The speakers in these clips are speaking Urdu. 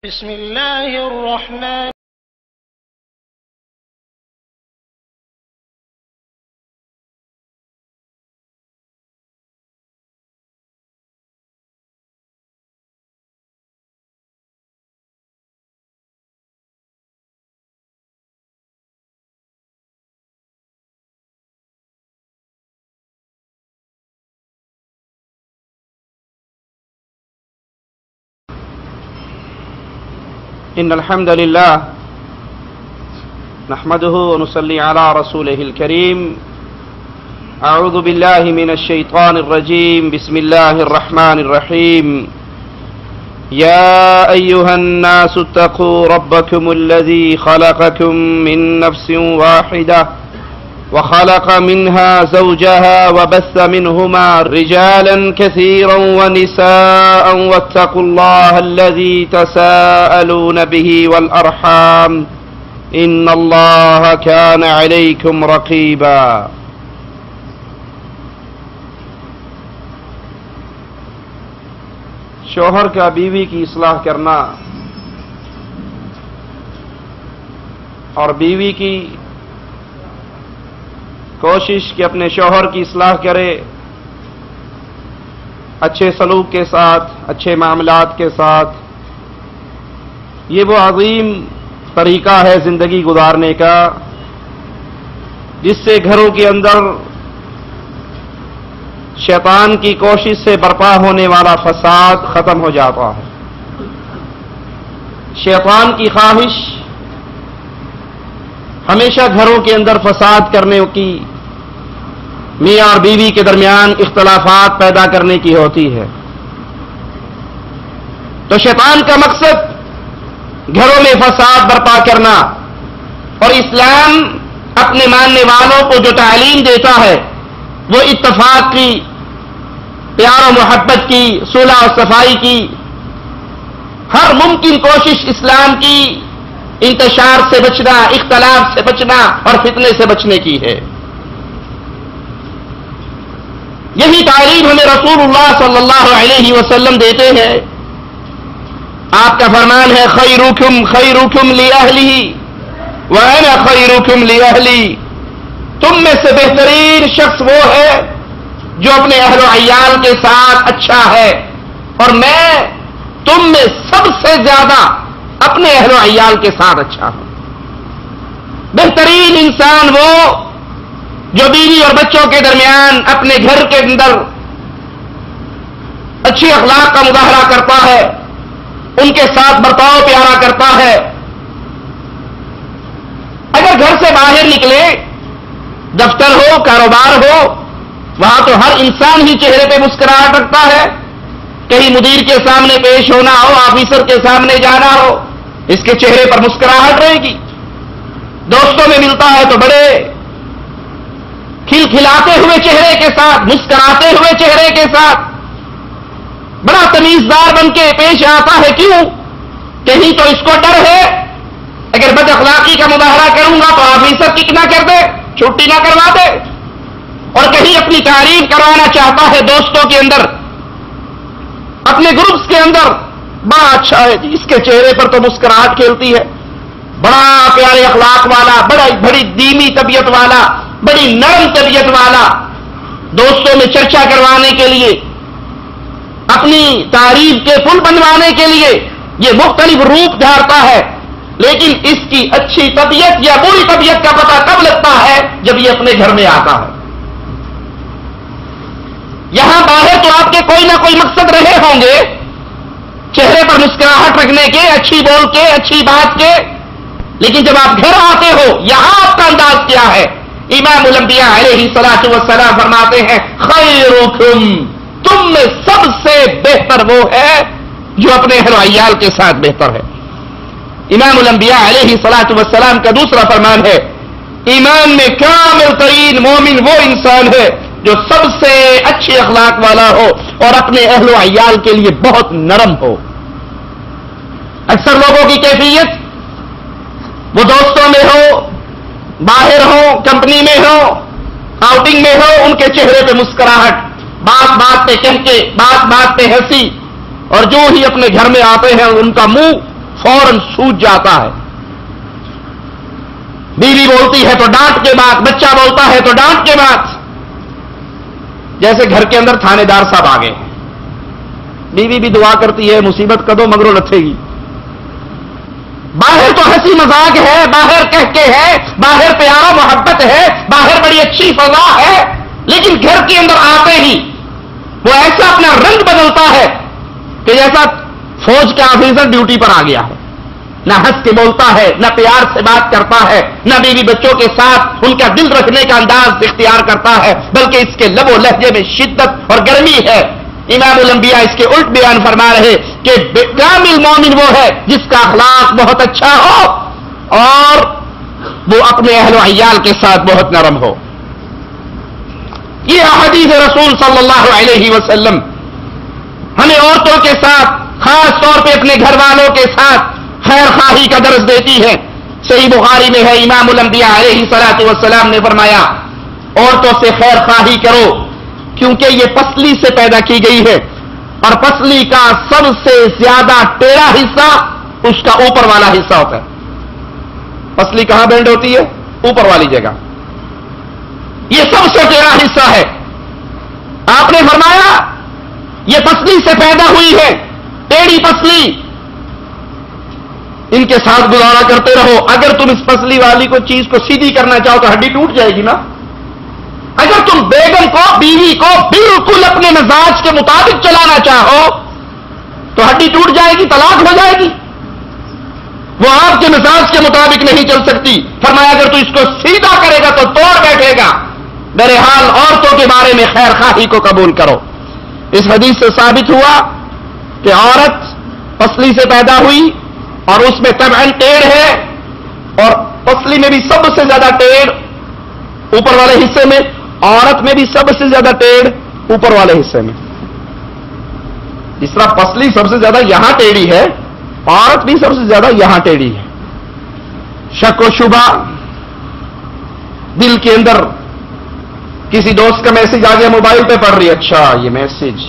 بسم الله الرحمن إن الحمد لله نحمده ونصلي على رسوله الكريم. أعوذ بالله من الشيطان الرجيم. بسم الله الرحمن الرحيم. يا أيها الناس اتقوا ربكم الذي خلقكم من نفس واحدة وخلق منها زوجها وبث منهما رجالا كثيرا ونساء واتقوا الله الذي تساءلون به والأرحام إن الله كان عليكم رقيبا. شوہر کا بیوی کی اصلاح کرنا اور بیوی کی کوشش کہ اپنے شوہر کی اصلاح کرے، اچھے سلوک کے ساتھ، اچھے معاملات کے ساتھ، یہ وہ عظیم طریقہ ہے زندگی گزارنے کا جس سے گھروں کے اندر شیطان کی کوشش سے برپا ہونے والا فساد ختم ہو جاتا ہے. شیطان کی خواہش ہمیشہ گھروں کے اندر فساد کرنے کی، میاں اور بیوی کے درمیان اختلافات پیدا کرنے کی ہوتی ہے. تو شیطان کا مقصد گھروں میں فساد برپا کرنا، اور اسلام اپنے ماننے والوں کو جو تعلیم دیتا ہے وہ اتفاق کی، پیار و محبت کی، صلح و صفائی کی، ہر ممکن کوشش اسلام کی انتشار سے بچنا، اختلاف سے بچنا اور فتنے سے بچنے کی ہے. یہی تعلیم ہمیں رسول اللہ صلی اللہ علیہ وسلم دیتے ہیں. آپ کا فرمان ہے خیرکم خیرکم لأہلہ وأنا خیرکم لأہلی. تم میں سے بہترین شخص وہ ہے جو اپنے اہل و عیال کے ساتھ اچھا ہے، اور میں تم میں سب سے زیادہ اپنے اہل و عیال کے ساتھ اچھا ہوں. بہترین انسان وہ جو بیوی اور بچوں کے درمیان اپنے گھر کے اندر اچھے اخلاق کا مظاہرہ کرتا ہے، ان کے ساتھ برتاؤ پیارا کرتا ہے. اگر گھر سے باہر نکلے، دفتر ہو، کاروبار ہو، وہاں تو ہر انسان ہی چہرے پہ مسکراہٹ رکھتا ہے. کہیں مدیر کے سامنے پیش ہونا ہو، آفیسر کے سامنے جانا ہو، اس کے چہرے پر مسکراہٹ رہے گی. دوستوں میں ملتا ہے تو بڑے کھلکھلاتے ہوئے چہرے کے ساتھ، مسکراتے ہوئے چہرے کے ساتھ بڑا تمیزدار بن کے پیش آتا ہے. کیوں؟ کہیں تو اس کو ڈر ہے اگر بد اخلاقی کا مظاہرہ کروں گا تو آفیسر کک نہ کر دے، چھٹی نہ کروا دے. اور کہیں اپنی تعریف کروانا چاہتا ہے دوستوں کے اندر، اپنے گروپس کے اندر، بڑا اچھا ہے جی، اس کے چہرے پر تو مسکراہٹ کھیلتی ہے، بڑا پیارے اخلاق والا، بڑی دھیمی طبیعت والا، بڑی نرم طبیعت والا. دوستوں میں چرچا کروانے کے لیے، اپنی تعریف کے پل بنوانے کے لیے یہ مختلف روپ دھارتا ہے. لیکن اس کی اچھی طبیعت یا بری طبیعت کا پتہ کب لگتا ہے؟ جب یہ اپنے گھر میں آتا ہے. یہاں باہر تو آپ کے کوئی نہ کوئی مقصد رہے ہوں گے، چہرے پر مسکراہٹ رکھنے کے، اچھی بول کے، اچھی بات کے، لیکن جب آپ گھر آتے ہو یہاں آپ کا انداز کیا ہے؟ امام الانبیاء علیہ الصلوۃ والسلام فرماتے ہیں خیرکم، تم میں سب سے بہتر وہ ہے جو اپنے اہل و عیال کے ساتھ بہتر ہے. امام الانبیاء علیہ الصلوۃ والسلام کا دوسرا فرمان ہے ایمان میں کامل ترین مومن وہ انسان ہے جو سب سے اچھے اخلاق والا ہو اور اپنے اہل و عیال کے لیے بہت نرم ہو. اکثر لوگوں کی کیفیت وہ دوستوں میں ہو، باہر ہو، کمپنی میں ہو، آؤٹنگ میں ہو، ان کے چہرے پہ مسکراہٹ، بات بات پہ کہہ کے، بات بات پہ ہنسی، اور جو ہی اپنے گھر میں آتے ہیں ان کا منہ فوراً سوج جاتا ہے. بیوی بولتی ہے تو ڈانٹ کے بات, بچہ بولتا ہے تو ڈانٹ کے بات. جیسے گھر کے اندر تھانے دار صاحب آ گئے, بیوی بھی دعا کرتی ہے مصیبت کدو مگرو لتھے گی. باہر تو ہنسی مذاق ہے, باہر کہہ کے ہے, باہر پیار و محبت ہے, باہر بڑی اچھی فضا ہے, لیکن گھر کے اندر آتے ہی وہ ایسا اپنا رنگ بدلتا ہے کہ جیسا فوج کا آفیسر ڈیوٹی پر آ گیا ہے. نہ ہنس کے بولتا ہے, نہ پیار سے بات کرتا ہے, نہ بیوی بچوں کے ساتھ ان کا دل رکھنے کا انداز اختیار کرتا ہے, بلکہ اس کے لب و لہجے میں شدت اور گرمی ہے. امام الانبیاء اس کے الٹ بیان فرما رہے کہ کامل مومن وہ ہے جس کا اخلاق بہت اچھا ہو اور وہ اپنے اہل و عیال کے ساتھ بہت نرم ہو. یہ احادیث رسول صلی اللہ علیہ وسلم ہمیں عورتوں کے ساتھ, خاص طور پہ اپنے گھر والوں کے ساتھ خیر خواہی کا درس دیتی ہے. صحیح بخاری میں ہے, امام الانبیاء علیہ الصلوۃ والسلام نے فرمایا عورتوں سے خیر خواہی کرو کیونکہ یہ پسلی سے پیدا کی گئی ہے اور پسلی کا سب سے زیادہ ٹیڑھا حصہ اس کا اوپر والا حصہ ہوتا ہے. پسلی کہاں بینڈ ہوتی ہے؟ اوپر والی جگہ. یہ سب سے ٹیڑھا حصہ ہے. آپ نے فرمایا یہ پسلی سے پیدا ہوئی ہے, ٹیڑھی پسلی. ان کے ساتھ گزارا کرتے رہو. اگر تم اس پسلی والی کو چیز کو سیدھی کرنا چاہو تو ہڈی ٹوٹ جائے گی نا. اگر تم بیگم کو, بیوی کو بالکل اپنے مزاج کے مطابق چلانا چاہو تو ہڈی ٹوٹ جائے گی, طلاق ہو جائے گی. وہ آپ کے مزاج کے مطابق نہیں چل سکتی. فرمایا اگر تو اس کو سیدھا کرے گا تو توڑ بیٹھے گا. بہرحال عورتوں کے بارے میں خیر خواہی کو قبول کرو. اس حدیث سے ثابت ہوا کہ عورت پسلی سے پیدا ہوئی اور اس میں طبعاً ٹیڑھ ہے, اور پسلی میں بھی سب سے زیادہ ٹیڑھ اوپر والے حصے میں, عورت میں بھی سب سے زیادہ ٹیڑھ اوپر والے حصے میں. جس طرح پسلی سب سے زیادہ یہاں ٹیڑھی ہے, عورت بھی سب سے زیادہ یہاں ٹیڑھی ہے. شک و شبہ دل کے اندر, کسی دوست کا میسج آ گیا موبائل پہ پڑھ رہی, اچھا یہ میسج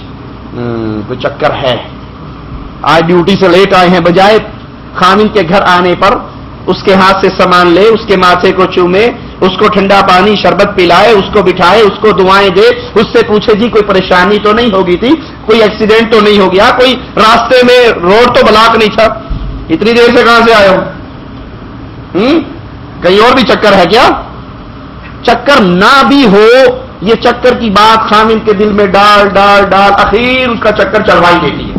کوئی چکر ہے, آج ڈیوٹی سے لیٹ آئے ہیں, بجائے خامن کے گھر آنے پر اس کے ہاتھ سے سامان لے, اس کے ماتھے کو چومے, اس کو ٹھنڈا پانی شربت پلائے, اس کو بٹھائے, اس کو دعائیں دے, اس سے پوچھے جی کوئی پریشانی تو نہیں ہوگی تھی, کوئی ایکسیڈنٹ تو نہیں ہو گیا, کوئی راستے میں روڈ تو بلاک نہیں تھا, اتنی دیر سے کہاں سے آئے ہو, کہیں اور بھی چکر ہے کیا؟ چکر نہ بھی ہو, یہ چکر کی بات خامن کے دل میں ڈال ڈال ڈال اخیر اس کا چکر چڑھوائی دیتی ہے.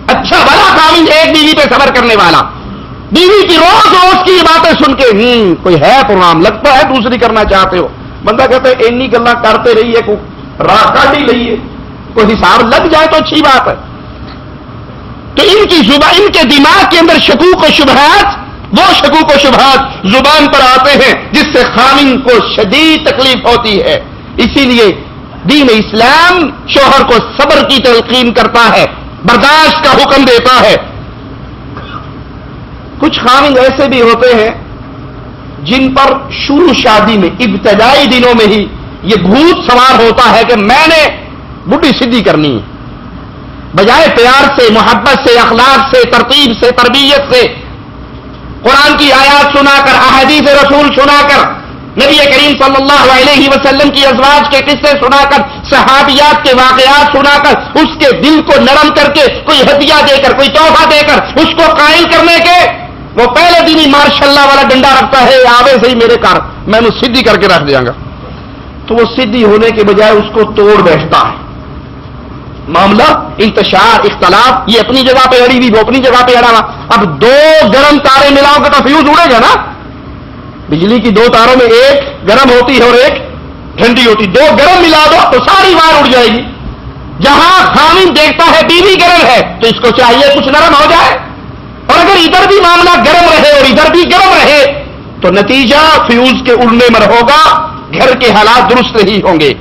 اچھا بھلا خامن ایک بیوی پہ صبر کرنے والا, بیوی کی روز روز کی باتیں سن کے کوئی ہے پروگرام, لگتا ہے دوسری کرنا چاہتے ہو. بندہ کہتا ہے اینی گلا کرتے رہیے, کو راہ کاٹ ہی لئیے, کوئی حساب لگ جائے تو اچھی بات ہے. تو ان کی زبان, ان کے دماغ کے اندر شکوک و شبہات, وہ شکوک و شبہات زبان پر آتے ہیں جس سے خامن کو شدید تکلیف ہوتی ہے. اسی لیے دین اسلام شوہر کو صبر کی تلقین کرتا ہے, برداشت کا حکم دیتا ہے. کچھ خامن ایسے بھی ہوتے ہیں جن پر شروع شادی میں, ابتدائی دنوں میں ہی یہ بھوت سوار ہوتا ہے کہ میں نے بڈھی سیدھی کرنی ہے. بجائے پیار سے, محبت سے, اخلاق سے, ترتیب سے, تربیت سے, قرآن کی آیات سنا کر, احادیث رسول سنا کر, نبی کریم صلی اللہ علیہ وسلم کی ازواج کے قصے سنا کر, صحابیات کے واقعات سنا کر, اس کے دل کو نرم کر کے کوئی ہدیہ دے کر, کوئی تحفہ دے کر اس کو قائل کرنے کے, وہ پہلے دن ہی ماشاء اللہ والا ڈنڈا رکھتا ہے, آوے سے ہی میرے کار میں نے سیدھی کر کے رکھ دیا گا. تو وہ سیدھی ہونے کے بجائے اس کو توڑ بیٹھتا ہے. معاملہ انتشار, اختلاف, یہ اپنی جگہ پہ اڑی ہوئی, وہ اپنی جگہ پہ اڑا ہوا. اب دو گرم تارے ملاؤ گے تو فیوز اڑے گا نا. بجلی کی دو تاروں میں ایک گرم ہوتی ہے اور ایک ٹھنڈی ہوتی, دو گرم ملا دو تو ساری وائر اڑ جائے گی. جہاں خامن دیکھتا ہے بیوی گرم ہے تو اس کو چاہیے کچھ نرم ہو جائے, اور اگر ادھر بھی معاملہ گرم رہے اور ادھر بھی گرم رہے تو نتیجہ فیوز کے اڑنے میں ہوگا, گھر کے حالات درست نہیں ہوں گے.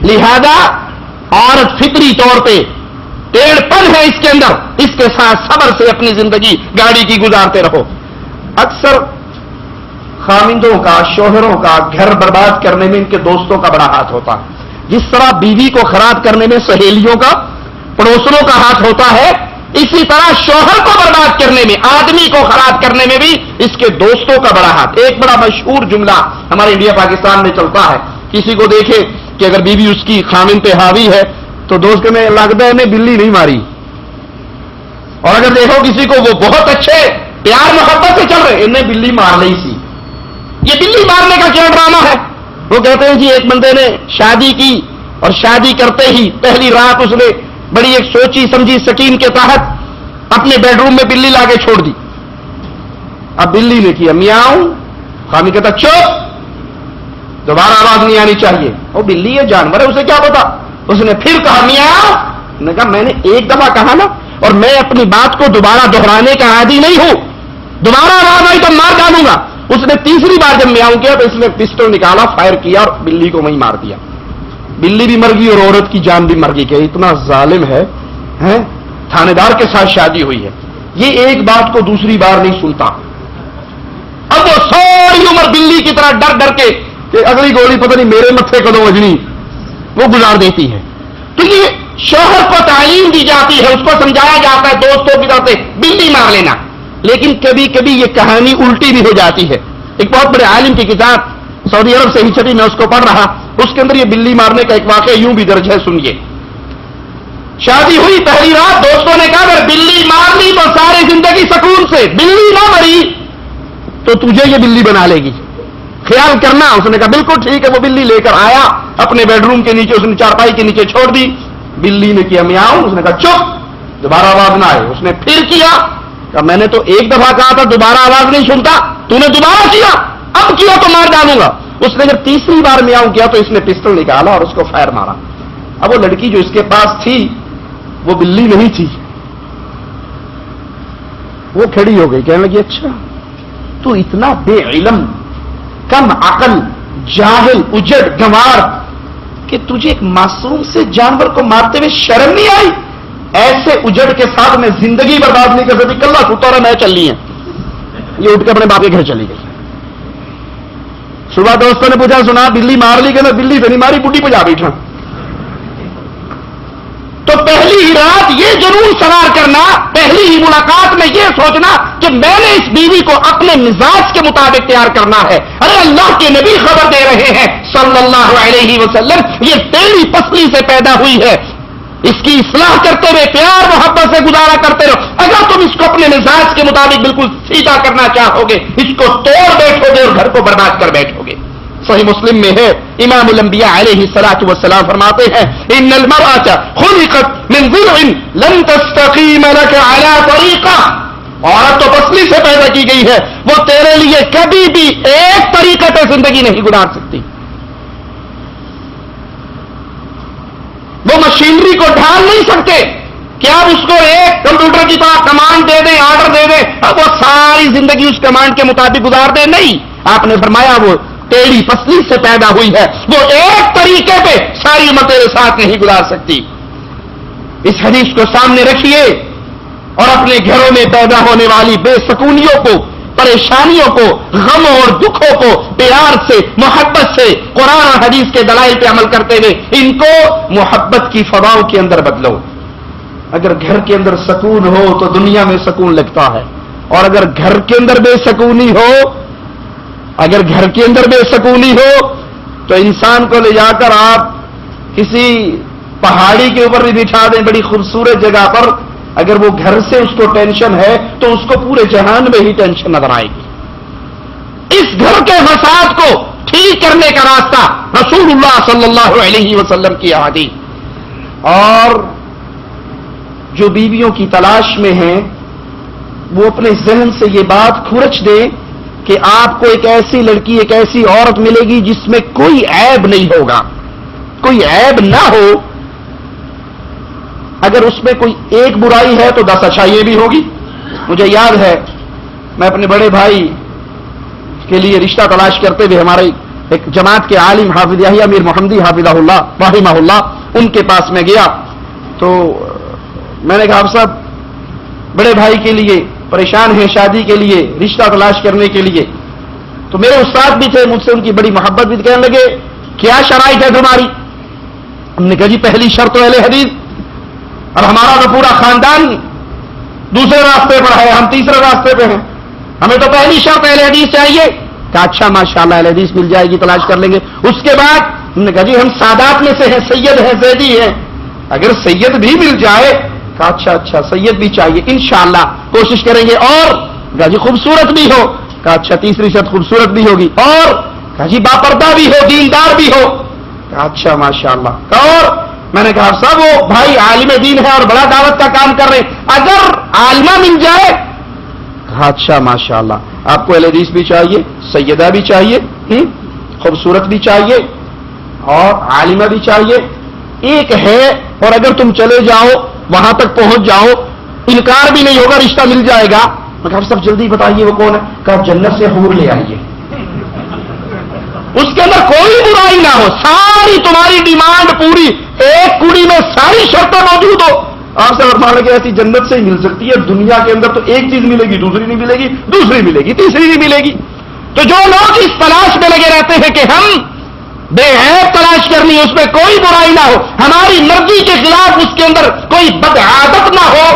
لہذا عورت فطری طور پہ ٹیڑھ پن ہے اس کے اندر, اس کے ساتھ صبر سے اپنی زندگی گاڑی کی گزارتے رہو. اکثر خامندوں کا, شوہروں کا گھر برباد کرنے میں ان کے دوستوں کا بڑا ہاتھ ہوتا ہے. جس طرح بیوی کو خراب کرنے میں سہیلیوں کا, پڑوسنوں کا ہاتھ ہوتا ہے, اسی طرح شوہر کو برباد کرنے میں، آدمی کو خراب کرنے میں بھی اس کے دوستوں کا بڑا ہاتھ۔ ایک بڑا مشہور جملہ ہمارے انڈیا پاکستان میں چلتا ہے، کسی کو دیکھے کہ اگر بیوی اس کی خامن پہ حاوی ہے تو دوست کے میں لگتا ہے انہیں بلی نہیں ماری، اور اگر دیکھو کسی کو وہ بہت اچھے پیار محبت سے چل رہے انہیں بلی مار لی سی۔ یہ بلی مارنے کا کیا ڈرامہ ہے؟ وہ کہتے ہیں جی ایک بندے نے شادی کی اور شادی کرتے ہی پہلی رات اس نے بڑی ایک سوچی سمجھی سکین کے تحت اپنے بیڈ روم میں بلی لا کے چھوڑ دی۔ اب بلی نے کیا میاؤں، خامی کہتا چپ، دوبارہ آواز نہیں آنی چاہیے۔ وہ بلی ہے، جانور ہے، اسے کیا پتا؟ اس نے پھر کہا میاؤں۔ نے کہا میں نے ایک دفعہ کہا نا، اور میں اپنی بات کو دوبارہ دہرانے کا عادی نہیں ہوں، دوبارہ آواز آئی تو مار ڈالوں گا۔ اس نے تیسری بار جب میاؤں کیا تو اس نے پسٹل نکالا، فائر کیا اور بلی کو وہیں مار دیا۔ بلی بھی مر گئی اور عورت کی جان بھی مر گئی کہ اتنا ظالم ہے، تھانے دار کے ساتھ شادی ہوئی ہے۔ یہ ایک بات کو دوسری بار نہیں سنتا، اب وہ ساری عمر بلی کی طرح ڈر ڈر کے کہ اگلی گولی پتہ نہیں میرے متھے کدوں وجنی، وہ گزار دیتی ہے۔ تو یہ شوہر کو تعلیم دی جاتی ہے، اس کو سمجھایا جاتا ہے دوستوں کی طرف سے بلی مار لینا، لیکن کبھی کبھی یہ کہانی الٹی بھی ہو جاتی ہے۔ ایک بہت بڑے عالم کی کتاب سعودی عرب سے ہی چھپی، میں اس کو پڑھ رہا، اس کے اندر یہ بلی مارنے کا ایک واقعہ یوں بھی درج ہے، سنیے۔ شادی ہوئی پہلی رات، دوستوں نے کہا اگر بلی مار لی تو ساری زندگی سکون سے، بلی نہ مری تو تجھے یہ بلی بنا لے گی، خیال کرنا۔ اس نے کہا بالکل ٹھیک ہے۔ وہ بلی لے کر آیا اپنے بیڈ روم کے نیچے، اس نے چارپائی کے نیچے چھوڑ دی۔ بلی نے کیا میاؤں، اس نے کہا چپ، دوبارہ آواز نہ آئے۔ اس نے پھر کیا، کہا میں نے تو ایک دفعہ کہا تھا دوبارہ آواز نہیں سنتا، تو نے دوبارہ کیا، اب کیا تو مار ڈالوں گا۔ اس نے جب تیسری بار میاؤں کیا تو اس نے پسٹل نکالا اور اس کو فائر مارا۔ اب وہ لڑکی جو اس کے پاس تھی وہ بلی نہیں تھی، وہ کھڑی ہو گئی، کہنے لگی اچھا تو اتنا بے علم، کم عقل، جاہل، اجڑ، گنوار کہ تجھے ایک معصوم سے جانور کو مارتے ہوئے شرم نہیں آئی؟ ایسے اجڑ کے ساتھ میں زندگی برباد نہیں کر سکتی، کلّا ستا رہا میں چلنی ہے۔ یہ اٹھ کے اپنے باپ کے گھر چلی گئی۔ صبح دوستوں نے پوچھا سنا بلی مار لی؟ کہ میں بلی سے نہیں ماری، بڈھی پہ جا بیٹھا۔ تو پہلی ہی رات یہ جنون سوار کرنا، پہلی ہی ملاقات میں یہ سوچنا کہ میں نے اس بیوی کو اپنے مزاج کے مطابق تیار کرنا ہے۔ ارے اللہ کے نبی خبر دے رہے ہیں صلی اللہ علیہ وسلم، یہ تیری پسلی سے پیدا ہوئی ہے، اس کی اصلاح کرتے ہوئے پیار محبت سے گزارا کرتے رہو۔ اگر تم اس کو اپنے مزاج کے مطابق بالکل سیدھا کرنا چاہو گے، اس کو توڑ بیٹھو گے اور گھر کو برباد کر بیٹھو گے۔ صحیح مسلم میں ہے، امام الانبیاء علیہ الصلوۃ والسلام فرماتے ہیں ان المرأة خلقت من ضلع لن تستقیم لك على طریقہ، عورت تو پسلی سے پیدا کی گئی ہے، وہ تیرے لیے کبھی بھی ایک طریقے پہ زندگی نہیں گزار سکتی۔ وہ مشینری کو ڈھال نہیں سکتے کہ آپ اس کو ایک کمپیوٹر کی طرح کمانڈ دے دیں، آرڈر دے دیں، اب وہ ساری زندگی اس کمانڈ کے مطابق گزار دیں، نہیں۔ آپ نے فرمایا وہ تیری پسلی سے پیدا ہوئی ہے، وہ ایک طریقے پہ ساری عمر تیرے ساتھ نہیں گزار سکتی۔ اس حدیث کو سامنے رکھیے اور اپنے گھروں میں پیدا ہونے والی بے سکونیوں کو، پریشانیوں کو، غموں اور دکھوں کو پیار سے، محبت سے، قرآن اور حدیث کے دلائل پہ عمل کرتے ہوئے ان کو محبت کی فضاؤں کے اندر بدلو۔ اگر گھر کے اندر سکون ہو تو دنیا میں سکون لگتا ہے، اور اگر گھر کے اندر بے سکونی ہو، اگر گھر کے اندر بے سکونی ہو تو انسان کو لے جا کر آپ کسی پہاڑی کے اوپر بھی بٹھا دیں، بڑی خوبصورت جگہ پر، اگر وہ گھر سے اس کو ٹینشن ہے تو اس کو پورے جہان میں ہی ٹینشن نظر آئے گی۔ اس گھر کے فساد کو ٹھیک کرنے کا راستہ رسول اللہ صلی اللہ علیہ وسلم کی احادیث، اور جو بیویوں کی تلاش میں ہیں وہ اپنے ذہن سے یہ بات کھرچ دیں کہ آپ کو ایک ایسی لڑکی، ایک ایسی عورت ملے گی جس میں کوئی عیب نہیں ہوگا، کوئی عیب نہ ہو۔ اگر اس میں کوئی ایک برائی ہے تو 10 اچھائیاں بھی ہوگی۔ مجھے یاد ہے میں اپنے بڑے بھائی کے لیے رشتہ تلاش کرتے ہوئے ہمارے ایک جماعت کے عالم حافظ یحییٰ امیر محمدی حافظہ اللہ رحمہ اللہ، ان کے پاس میں گیا تو میں نے کہا آپ صاحب بڑے بھائی کے لیے پریشان ہیں، شادی کے لیے رشتہ تلاش کرنے کے لیے۔ تو میرے استاد بھی تھے، مجھ سے ان کی بڑی محبت بھی، کہنے لگے کیا شرائط ہے تمہاری؟ ہم نے کہا جی پہلی شرط اہل حدیث، اور ہمارا تو پورا خاندان دوسرے راستے پر ہے، ہم تیسرے راستے پہ ہیں، ہمیں تو پہلی شرط اہل حدیث چاہیے. کہا اچھا ماشاءاللہ اہل حدیث مل جائے گی، تلاش کر لیں گے. اس کے بعد ہم نے کہا جی ہم سادات میں سے ہیں، سید ہیں، زیدی ہیں، اگر سید بھی مل جائے. کہا اچھا سید بھی چاہیے، انشاءاللہ کوشش کریں گے. اور کہا جی خوبصورت بھی ہو. کہا اچھا تیسری شرط خوبصورت بھی ہوگی. اور کہا جی باپردہ بھی ہو، دیندار بھی ہو. کہا اچھا ماشاءاللہ. اور میں نے کہا صاحب وہ بھائی عالم دین ہے اور بڑا دعوت کا کام کر رہے ہیں، اگر عالمہ مل جائے. کہا اچھا ماشاءاللہ آپ کو اہل حدیث بھی چاہیے، سیدہ بھی چاہیے، خوبصورت بھی چاہیے اور عالمہ بھی چاہیے. ایک ہے اور اگر تم چلے جاؤ وہاں تک پہنچ جاؤ انکار بھی نہیں ہوگا، رشتہ مل جائے گا. میں کہا سب جلدی بتائیے وہ کون ہے. کہا جنت سے حور لے آئیے، اس کے اندر کوئی برائی نہ ہو، ساری تمہاری ڈیمانڈ پوری، ایک کڑی میں ساری شرطیں موجود ہو. آپ سے فرمانے کہ ایسی جنت سے ہی مل سکتی ہے، دنیا کے اندر تو ایک چیز ملے گی، دوسری نہیں ملے گی، دوسری ملے گی، تیسری نہیں ملے گی. تو جو لوگ اس تلاش میں لگے رہتے ہیں کہ ہم بے عیب تلاش کرنی ہے، اس میں کوئی برائی نہ ہو، ہماری مرضی کے خلاف اس کے اندر کوئی بد عادت نہ ہو،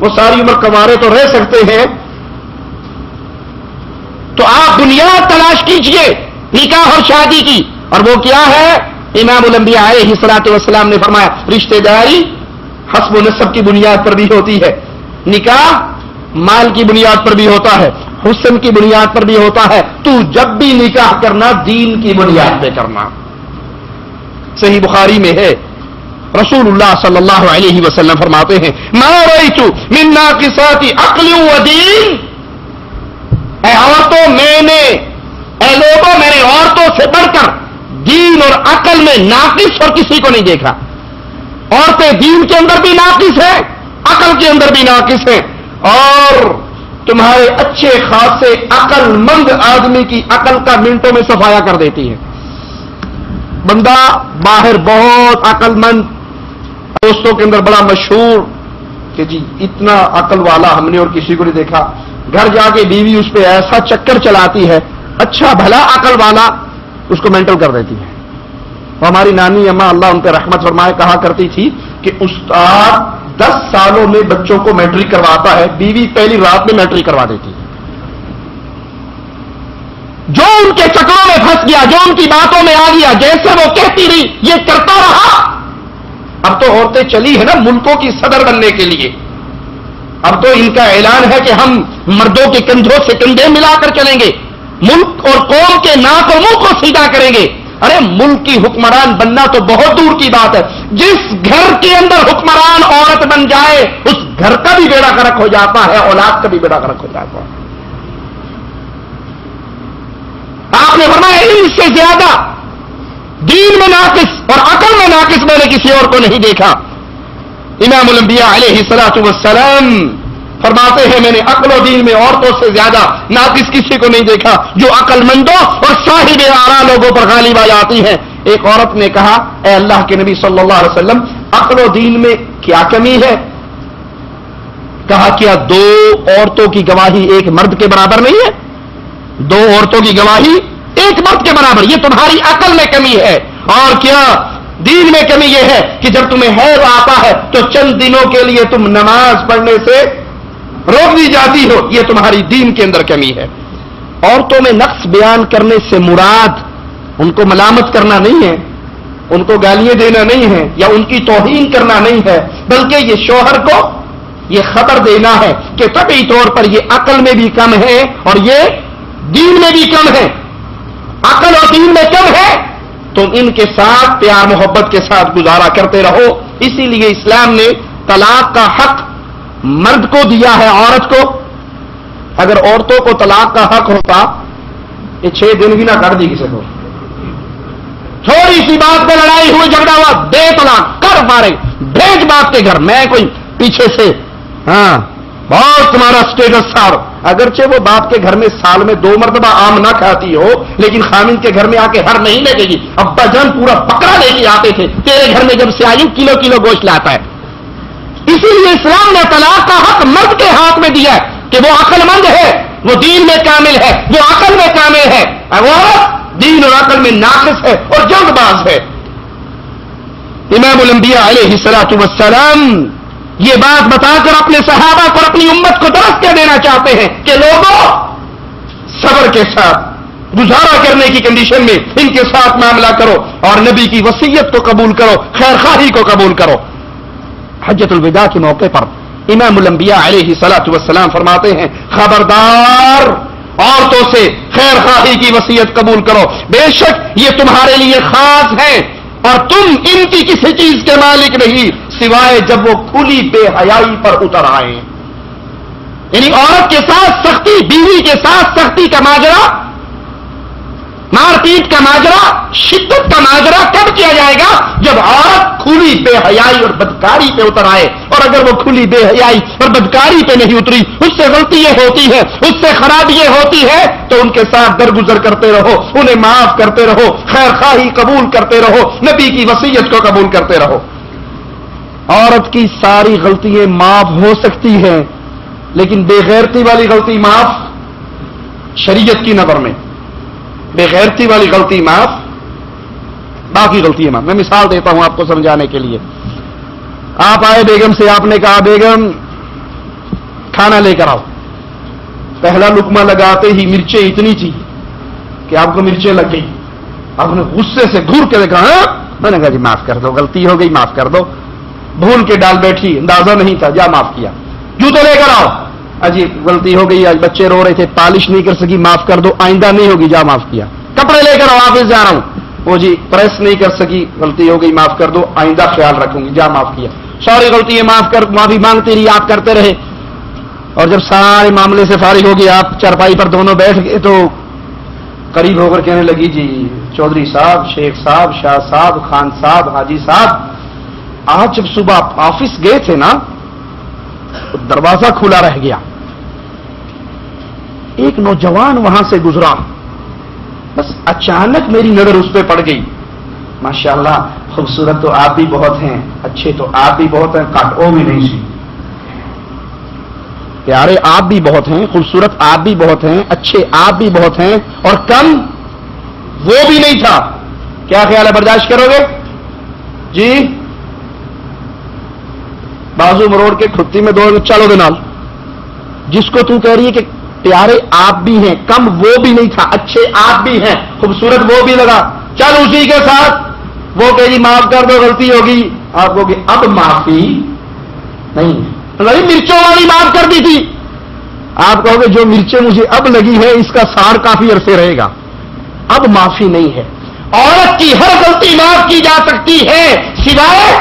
وہ ساری عمر کنوارے تو رہ سکتے ہیں. تو آپ بنیاد تلاش کیجئے نکاح اور شادی کی، اور وہ کیا ہے؟ امام الانبیاء علیہ الصلوۃ والسلام نے فرمایا رشتہ داری حسب و نسب کی بنیاد پر بھی ہوتی ہے، نکاح مال کی بنیاد پر بھی ہوتا ہے، حسن کی بنیاد پر بھی ہوتا ہے. تو جب بھی نکاح کرنا دین کی بنیاد پہ کرنا. صحیح بخاری میں ہے رسول اللہ صلی اللہ علیہ وسلم فرماتے ہیں ما رأیت من ناقصات عقل و دین. اے عورتوں میں نے عورتوں سے بڑھ کر دین اور عقل میں ناقص اور کسی کو نہیں دیکھا. عورتیں دین کے اندر بھی ناقص ہیں، عقل کے اندر بھی ناقص ہیں، اور تمہارے اچھے خاصے عقل مند آدمی کی عقل کا منٹوں میں صفایا کر دیتی ہے. بندہ باہر بہت عقل مند، دوستوں کے اندر بڑا مشہور کہ جی اتنا عقل والا ہم نے اور کسی کو نہیں دیکھا. گھر جا کے بیوی اس پہ ایسا چکر چلاتی ہے، اچھا بھلا عقل والا اس کو مینٹل کر دیتی ہے. ہماری نانی اماں اللہ ان پہ رحمت فرمائے کہا کرتی تھی کہ استاد 10 سالوں میں بچوں کو میٹرک کرواتا ہے، بیوی پہلی رات میں میٹرک کروا دیتی ہے. جو ان کے چکروں میں پھنس گیا، جو ان کی باتوں میں آ گیا، جیسے وہ کہتی رہی یہ کرتا رہا. اب تو عورتیں چلی ہے نا ملکوں کی صدر بننے کے لیے. اب تو ان کا اعلان ہے کہ ہم مردوں کے کندھوں سے کندھے ملا کر چلیں گے، ملک اور قوم کے ناک اور منہ کو سیدھا کریں گے. ارے ملک کی حکمران بننا تو بہت دور کی بات ہے، جس گھر کے اندر حکمران عورت بن جائے اس گھر کا بھی بیڑا غرق ہو جاتا ہے، اولاد کا بھی بیڑا غرق ہو جاتا ہے. آپ نے فرمایا علم سے زیادہ دین میں ناقص اور عقل میں ناقص میں نے کسی اور کو نہیں دیکھا. امام الانبیاء علیہ الصلوۃ والسلام فرماتے ہیں میں نے عقل و دین میں عورتوں سے زیادہ ناقص کسی کو نہیں دیکھا، جو عقل مندوں اور صاحب آرا لوگوں پر غالب آ جاتی ہیں. ایک عورت نے کہا اے اللہ کے نبی صلی اللہ علیہ وسلم عقل و دین میں کیا کمی ہے؟ کہا کیا 2 عورتوں کی گواہی ایک مرد کے برابر نہیں ہے؟ 2 عورتوں کی گواہی ایک مرد کے برابر، یہ تمہاری عقل میں کمی ہے. اور کیا دین میں کمی یہ ہے کہ جب تمہیں حیض آتا ہے تو چند دنوں کے لیے تم نماز پڑھنے سے روک دی جاتی ہو، یہ تمہاری دین کے اندر کمی ہے. عورتوں میں نقص بیان کرنے سے مراد ان کو ملامت کرنا نہیں ہے، ان کو گالیاں دینا نہیں ہے یا ان کی توہین کرنا نہیں ہے، بلکہ یہ شوہر کو یہ خبر دینا ہے کہ طبعی طور پر یہ عقل میں بھی کم ہے اور یہ دین میں بھی کم ہے. عقل اور دین میں کم ہے، تم ان کے ساتھ پیار محبت کے ساتھ گزارا کرتے رہو. اسی لیے اسلام نے طلاق کا حق مرد کو دیا ہے عورت کو. اگر عورتوں کو طلاق کا حق ہوتا یہ 6 دن بھی نہ کر دی کسی کو، تھوڑی سی بات پہ لڑائی ہوئی جھگڑا ہوا دے طلاق کر فارغ بھیج باپ کے گھر. میں کوئی پیچھے سے بہت تمہارا اسٹیٹس سار، اگرچہ وہ باپ کے گھر میں سال میں 2 مرتبہ آم نہ کھاتی ہو لیکن خامن کے گھر میں آ کے ہر مہینے دے گی. ابا جان پورا بکرا لے کے آتے تھے، تیرے گھر میں جب سے آئی کلو گوشت لاتا ہے. اسی لیے اسلام نے طلاق کا حق مرد کے ہاتھ میں دیا ہے کہ وہ عقل مند ہے، وہ دین میں کامل ہے، وہ عقل میں کامل ہے، وہ دین اور عقل میں ناقص ہے اور جلد باز ہے. امام الانبیاء علیہ الصلوۃ والسلام یہ بات بتا کر اپنے صحابہ کو، اپنی امت کو درس کیا دینا چاہتے ہیں کہ لوگوں صبر کے ساتھ گزارا کرنے کی کنڈیشن میں ان کے ساتھ معاملہ کرو اور نبی کی وصیت کو قبول کرو، خیر خواہی کو قبول کرو۔ حجۃ الوداع کے موقع پر امام الانبیاء علیہ الصلوۃ والسلام فرماتے ہیں خبردار عورتوں سے خیر خواہی کی وصیت قبول کرو، بے شک یہ تمہارے لیے خاص ہے اور تم ان کی کسی چیز کے مالک نہیں سوائے جب وہ کھلی بے حیائی پر اتر آئے۔ یعنی عورت کے ساتھ سختی، بیوی کے ساتھ سختی کا ماجرا، مار پیٹ کا ماجرا، شدت کا ماجرا کب کیا جائے گا؟ جب عورت کھلی بے حیائی اور بدکاری پہ اتر آئے، اور اگر وہ کھلی بے حیائی اور بدکاری پہ نہیں اتری، اس سے غلطیاں ہوتی ہیں، اس سے خرابیاں ہوتی ہیں، تو ان کے ساتھ درگزر کرتے رہو، انہیں معاف کرتے رہو، خیر خواہی قبول کرتے رہو، نبی کی وصیت کو قبول کرتے رہو۔ عورت کی ساری غلطیاں معاف ہو سکتی ہیں، لیکن بے غیرتی والی غلطی معاف شریعت کی نظر میں، بے غیرتی والی غلطی معاف، باقی غلطی ہے معاف۔ میں مثال دیتا ہوں آپ کو سمجھانے کے لیے۔ آپ آئے بیگم سے، آپ نے کہا بیگم کھانا لے کر آؤ، پہلا لقمہ لگاتے ہی مرچیں اتنی تھی کہ آپ کو مرچیں لگ گئی، آپ نے غصے سے گھور کے دیکھا، ہاں؟ میں نے کہا جی معاف کر دو، غلطی ہو گئی معاف کر دو، بھول کے ڈال بیٹھی، اندازہ نہیں تھا، جا معاف کیا۔ جوتے لے کر آؤ، اجی غلطی ہو گئی، آج بچے رو رہے تھے، پالش نہیں کر سکی، معاف کر دو، آئندہ نہیں ہوگی، جا معاف کیا۔ کپڑے لے کر آؤ، آفس جا رہا ہوں، وہ جی پریس نہیں کر سکی، غلطی ہو گئی، معاف کر دو، آئندہ خیال رکھوں گی، جا معاف کیا۔ ساری غلطی ہے معاف کر، معافی مانگتی رہی، آپ کرتے رہے، اور جب سارے معاملے سے فارغ ہو گئے، آپ چارپائی پر دونوں بیٹھ گئے تو قریب ہو کر کہنے لگی جی چودھری صاحب، شیخ صاحب، شاہ صاحب، خان صاحب، حاجی صاحب، آج جب صبح آفس گئے تھے نا، دروازہ کھلا رہ گیا، ایک نوجوان وہاں سے گزرا، بس اچانک میری نظر اس پہ پڑ گئی، ماشاءاللہ خوبصورت تو آپ بھی بہت ہیں، اچھے تو آپ بھی بہت ہیں، کاٹ او بھی نہیں سی، پیارے آپ بھی بہت ہیں، خوبصورت آپ بھی بہت ہیں، اچھے آپ بھی بہت ہیں، اور کم وہ بھی نہیں تھا، کیا خیال ہے برداشت کرو گے؟ جی بازو مروڑ کے کھتی میں دو چالو دے نال، جس کو تو کہہ رہی ہے کہ پیارے آپ بھی ہیں، کم وہ بھی نہیں تھا، اچھے آپ بھی ہیں، خوبصورت وہ بھی لگا، چل اسی کے ساتھ وہ کہ جی معاف کر دو غلطی ہوگی، آپ کو کہ اب معافی نہیں، مرچوں والی معاف کر دی تھی، آپ کہو گے جو مرچیں مجھے اب لگی ہے اس کا سار کافی عرصے رہے گا، اب معافی نہیں ہے۔ عورت کی ہر غلطی معاف کی جا سکتی ہے سوائے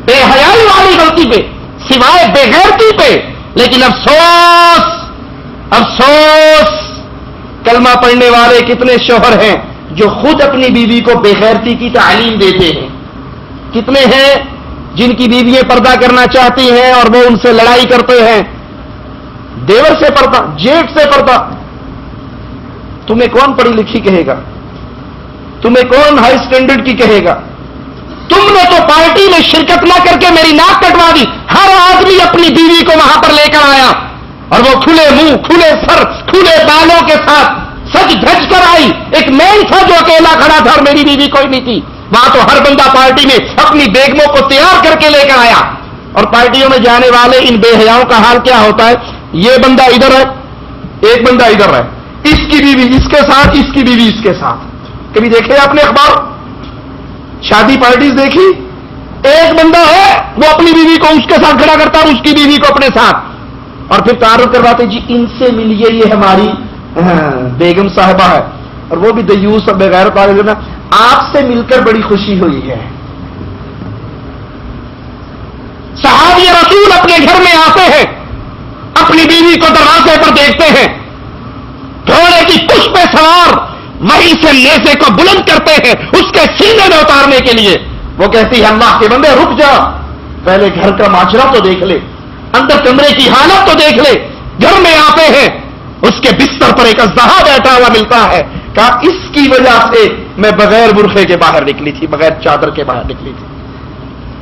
بے حیائی والی غلطی پہ، سوائے بے غیرتی پہ، لیکن افسوس افسوس کلمہ پڑھنے والے کتنے شوہر ہیں جو خود اپنی بیوی کو بے غیرتی کی تعلیم دیتے ہیں، کتنے ہیں جن کی بیوییں پردہ کرنا چاہتی ہیں اور وہ ان سے لڑائی کرتے ہیں، دیور سے پردہ، جیٹ سے پردہ، تمہیں کون پڑھی لکھی کہے گا؟ تمہیں کون ہائی اسٹینڈرڈ کی کہے گا؟ تم نے تو پارٹی میں شرکت نہ کر کے میری ناک کٹوا دی، ہر آدمی اپنی بیوی کو وہاں پر لے کر آیا اور وہ کھلے منہ، کھلے سر، کھلے بالوں کے ساتھ سج دھج کر آئی، ایک مین تھا جو اکیلا کھڑا تھا اور میری بیوی کوئی نہیں تھی، وہاں تو ہر بندہ پارٹی میں اپنی بیگموں کو تیار کر کے لے کر آیا، اور پارٹیوں میں جانے والے ان بے حیاؤں کا حال کیا ہوتا ہے؟ یہ بندہ ادھر ہے، ایک بندہ ادھر ہے، اس کی بیوی اس کے ساتھ، اس کی بیوی اس کے ساتھ۔ کبھی دیکھے آپ نے اخبار، شادی پارٹیز دیکھی؟ ایک بندہ ہے وہ اپنی بیوی کو اس کے ساتھ کھڑا کرتا اور اس کی بیوی کو اپنے ساتھ، اور پھر تعارف کرواتے جی ان سے ملیے، یہ ہماری بیگم صاحبہ ہے، اور وہ بھی دیوس اور بغیر پاگل، آپ سے مل کر بڑی خوشی ہوئی ہے۔ صحابی رسول اپنے گھر میں آتے ہیں، اپنی بیوی کو دروازے پر دیکھتے ہیں، گھوڑے کی پشت پہ سوار وہیں سے نیزے کو بلند کرتے ہیں اس کے سینے میں اتارنے کے لیے، وہ کہتی ہے اللہ کے بندے رک جا، پہلے گھر کا ماجرا تو دیکھ لے، اندر کمرے کی حالت تو دیکھ لے۔ گھر میں آتے ہیں، اس کے بستر پر ایک اژدہا بیٹھا ہوا ملتا ہے، کہا اس کی وجہ سے میں بغیر برقعے کے باہر نکلی تھی، بغیر چادر کے باہر نکلی تھی۔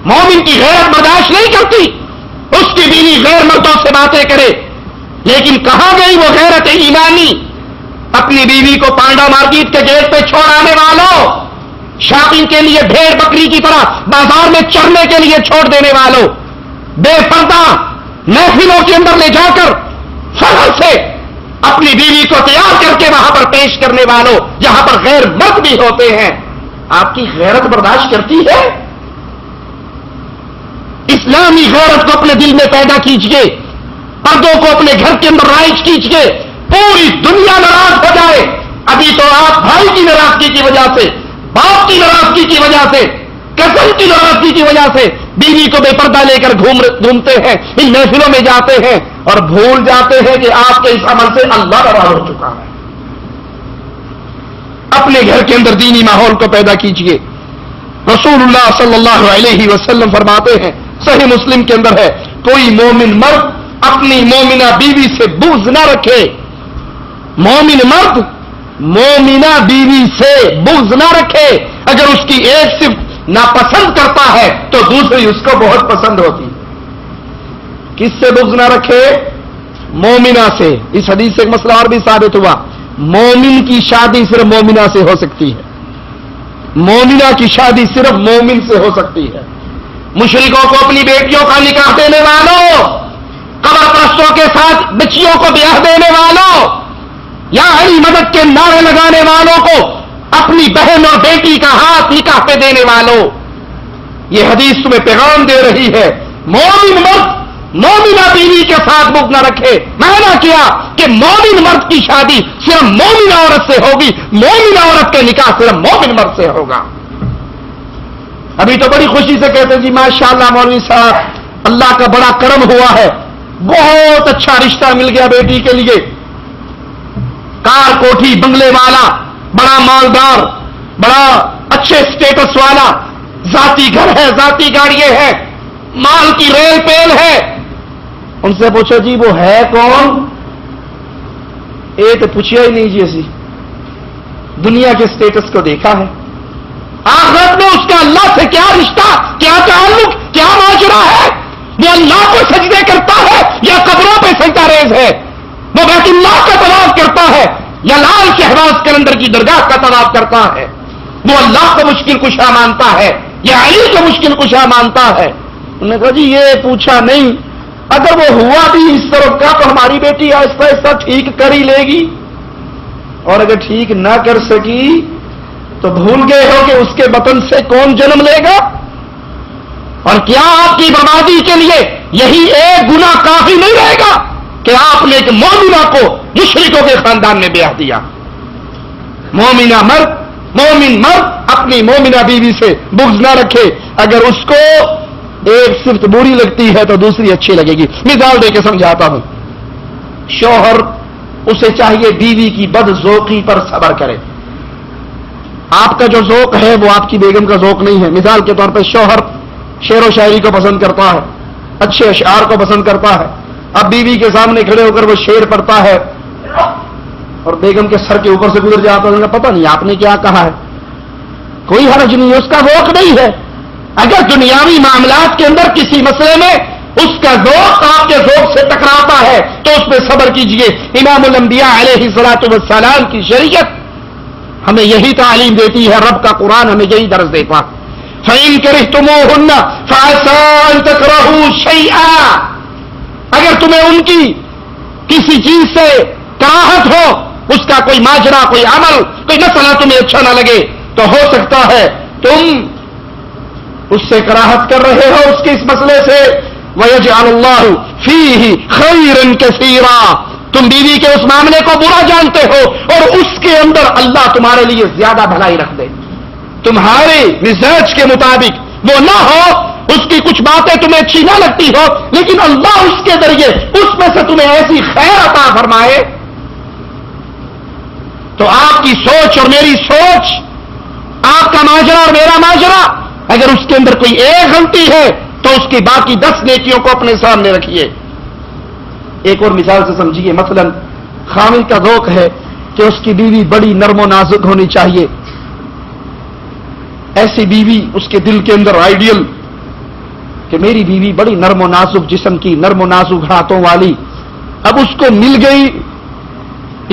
مومن کی غیرت برداشت نہیں کرتی اس کی بیوی غیر مردوں سے باتیں کرے، لیکن کہاں گئی وہ غیرت ایمانی؟ اپنی بیوی کو پانڈا مارکیٹ کے گیٹ پہ چھوڑ آنے والوں، شاپنگ کے لیے بھیڑ بکری کی طرح بازار میں چرنے کے لیے چھوڑ دینے والوں، بے پردہ محفلوں کے اندر لے جا کر فخر سے اپنی بیوی کو تیار کر کے وہاں پر پیش کرنے والوں، جہاں پر غیر مرد بھی ہوتے ہیں، آپ کی غیرت برداشت کرتی ہے؟ اسلامی غیرت کو اپنے دل میں پیدا کیجئے، پردوں کو اپنے گھر کے اندر رائج کیجئے، پوری دنیا ناراض ہو جائے، ابھی تو آپ بھائی کی ناراضگی کی وجہ سے، باپ کی ناراضگی کی وجہ سے، کزن کی ناراضگی کی وجہ سے بیوی کو بے پردہ لے کر گھومتے ہیں، ان محفلوں میں جاتے ہیں اور بھول جاتے ہیں کہ آپ کے اس عمل سے اللہ ناراض ہو چکا ہے۔ اپنے گھر کے اندر دینی ماحول کو پیدا کیجئے۔ رسول اللہ صلی اللہ علیہ وسلم فرماتے ہیں، صحیح مسلم کے اندر ہے، کوئی مومن مرد اپنی مومنہ بیوی سے بغض نہ رکھے۔ مومن مرد مومنہ بیوی سے بغض نہ رکھے۔ اگر اس کی ایک صرف ناپسند کرتا ہے تو دوسری اس کو بہت پسند ہوتی۔ کس سے بغض نہ رکھے؟ مومنہ سے۔ اس حدیث سے ایک مسئلہ اور بھی ثابت ہوا، مومن کی شادی صرف مومنہ سے ہو سکتی ہے، مومنہ کی شادی صرف مومن سے ہو سکتی ہے۔ مشرکوں کو اپنی بیٹیوں کا نکاح دینے والوں، قبر پرستوں کے ساتھ بچیوں کو بیاہ دینے والوں، یا علی مدد کے نعرے لگانے والوں کو اپنی بہن اور بیٹی کا ہاتھ نکاح پہ دینے والوں، یہ حدیث تمہیں پیغام دے رہی ہے، مومن مرد مومنہ بیوی کے ساتھ بغض نہ رکھے۔ معنی کیا کہ مومن مرد کی شادی صرف مومنہ عورت سے ہوگی، مومنہ عورت کے نکاح صرف مومن مرد سے ہوگا۔ ابھی تو بڑی خوشی سے کہتے ہیں جی ماشاءاللہ مولوی صاحب اللہ کا بڑا کرم ہوا ہے، بہت اچھا رشتہ مل گیا بیٹی کے لیے، کار کوٹھی بنگلے والا، بڑا مالدار، بڑا اچھے سٹیٹس والا، ذاتی گھر ہے، ذاتی گاڑیاں ہیں، مال کی ریل پیل ہے۔ ان سے پوچھو جی وہ ہے کون؟ اے تو پوچھیا ہی نہیں جی، اسی دنیا کے سٹیٹس کو دیکھا ہے، آخرت میں اس کا اللہ سے کیا رشتہ، کیا تعلق، کیا معاشرہ ہے؟ وہ اللہ کو سجدے کرتا ہے یا قبروں پہ سجدہ ریز ہے؟ وہ بیت اللہ کا طواف کرتا ہے یا لال شہباز کلندر کی درگاہ کا طواف کرتا ہے؟ وہ اللہ کو مشکل کشا مانتا ہے یا علی کو مشکل کشا مانتا ہے؟ انہوں نے کہا جی یہ پوچھا نہیں، اگر وہ ہوا بھی اس طرح کا تو ہماری بیٹی آہستہ آہستہ ٹھیک کر ہی لے گی، اور اگر ٹھیک نہ کر سکی تو بھول گئے ہو کہ اس کے بطن سے کون جنم لے گا؟ اور کیا آپ کی بربادی کے لیے یہی ایک گناہ کافی نہیں رہے گا کہ آپ نے ایک مومنہ کو مشرکوں کے خاندان میں بیاہ دیا؟ مومن مرد اپنی مومنہ بیوی سے بغض نہ رکھے، اگر اس کو ایک صرف بری لگتی ہے تو دوسری اچھی لگے گی۔ مثال دے کے سمجھاتا ہوں، شوہر اسے چاہیے بیوی کی بد ذوقی پر صبر کرے۔ آپ کا جو ذوق ہے وہ آپ کی بیگم کا ذوق نہیں ہے۔ مثال کے طور پہ شوہر شعر و شاعری کو پسند کرتا ہے، اچھے اشعار کو پسند کرتا ہے، اب بیوی کے سامنے کھڑے ہو کر وہ شعر پڑھتا ہے اور بیگم کے سر کے اوپر سے گزر جاتا ہے، پتہ نہیں آپ نے کیا کہا ہے، کوئی حرج نہیں ہے، اس کا ذوق نہیں ہے۔ اگر دنیاوی معاملات کے اندر کسی مسئلے میں اس کا ذوق آپ کے ذوق سے ٹکراتا ہے تو اس پہ صبر کیجئے۔ امام الانبیاء علیہ الصلوۃ والسلام کی شریعت ہمیں یہی تعلیم دیتی ہے، رب کا قرآن ہمیں یہی درس دیتا ہے۔ فَإِن كَرِهْتُمُوهُنَّ فَعَسَىٰ أَن تَكْرَهُوا شَيْئًا، اگر تمہیں ان کی کسی چیز سے کراہت ہو، اس کا کوئی ماجرا، کوئی عمل، کوئی مسئلہ تمہیں اچھا نہ لگے، تو ہو سکتا ہے تم اس سے کراہت کر رہے ہو اس کے اس مسئلے سے، وَيَجْعَلُ اللَّهُ فِيهِ خَيْرًا كَثِيرًا، تم بیوی کے اس معاملے کو برا جانتے ہو اور اس کے اندر اللہ تمہارے لیے زیادہ بھلائی رکھ دے۔ تمہارے مزاج کے مطابق وہ نہ ہو، اس کی کچھ باتیں تمہیں اچھی نہ لگتی ہو، لیکن اللہ اس کے ذریعے اس میں سے تمہیں ایسی خیر عطا فرمائے، تو آپ کی سوچ اور میری سوچ، آپ کا ماجرا اور میرا ماجرا، اگر اس کے اندر کوئی ایک غلطی ہے تو اس کی باقی 10 نیکیوں کو اپنے سامنے رکھیے۔ ایک اور مثال سے سمجھیے، مثلا خامد کا ذوق ہے کہ اس کی بیوی بڑی نرم و نازک ہونی چاہیے، ایسی بیوی اس کے دل کے اندر آئیڈیل کہ میری بیوی بڑی نرم و نازک جسم کی، نرم و نازک ہاتھوں والی، اب اس کو مل گئی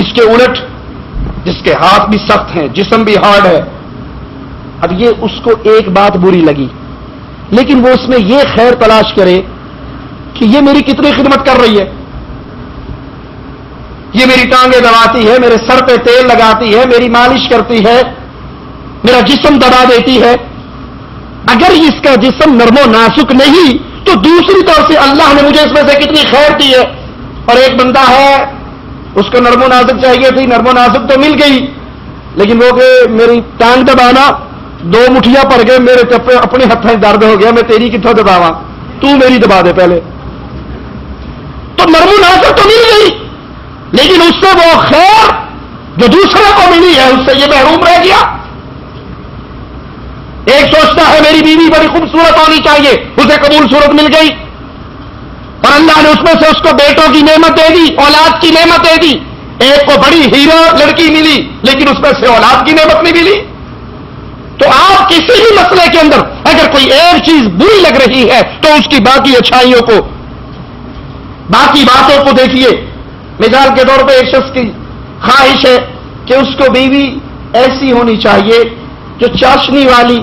اس کے الٹ جس کے ہاتھ بھی سخت ہیں، جسم بھی ہارڈ ہے، اب یہ اس کو ایک بات بری لگی، لیکن وہ اس میں یہ خیر تلاش کرے کہ یہ میری کتنی خدمت کر رہی ہے، یہ میری ٹانگیں دباتی ہے، میرے سر پہ تیل لگاتی ہے، میری مالش کرتی ہے، میرا جسم دبا دیتی ہے. اگر اس کا جسم نرم و نازک نہیں تو دوسری طرف سے اللہ نے مجھے اس میں سے کتنی خیر دی ہے. اور ایک بندہ ہے اس کو نرم و نازک چاہیے تھی، نرم و نازک تو مل گئی، لیکن وہ کہ میری ٹانگ دبانا، 2 مٹھیاں پڑ گئے میرے اپنے ہاتھ درد ہو گیا، میں تیری کتوں دباواں، تو میری دبا دے پہلے. تو نرم و نازک تو مل گئی، لیکن اس سے وہ خیر جو دوسرے کو ملی ہے اس سے یہ محروم رہ گیا. ایک سوچتا ہے میری بیوی بڑی خوبصورت ہونی چاہیے، اسے قبول صورت مل گئی اور اللہ نے اس میں سے اس کو بیٹوں کی نعمت دے دی، اولاد کی نعمت دے دی. ایک کو بڑی ہیرو لڑکی ملی لیکن اس میں سے اولاد کی نعمت نہیں ملی. تو آپ کسی بھی مسئلے کے اندر اگر کوئی ایک چیز بری لگ رہی ہے تو اس کی باقی اچھائیوں کو، باقی باتوں کو دیکھیے. مثال کے طور پہ ایک شخص کی خواہش ہے کہ اس کو بیوی ایسی ہونی چاہیے جو چاشنی والی،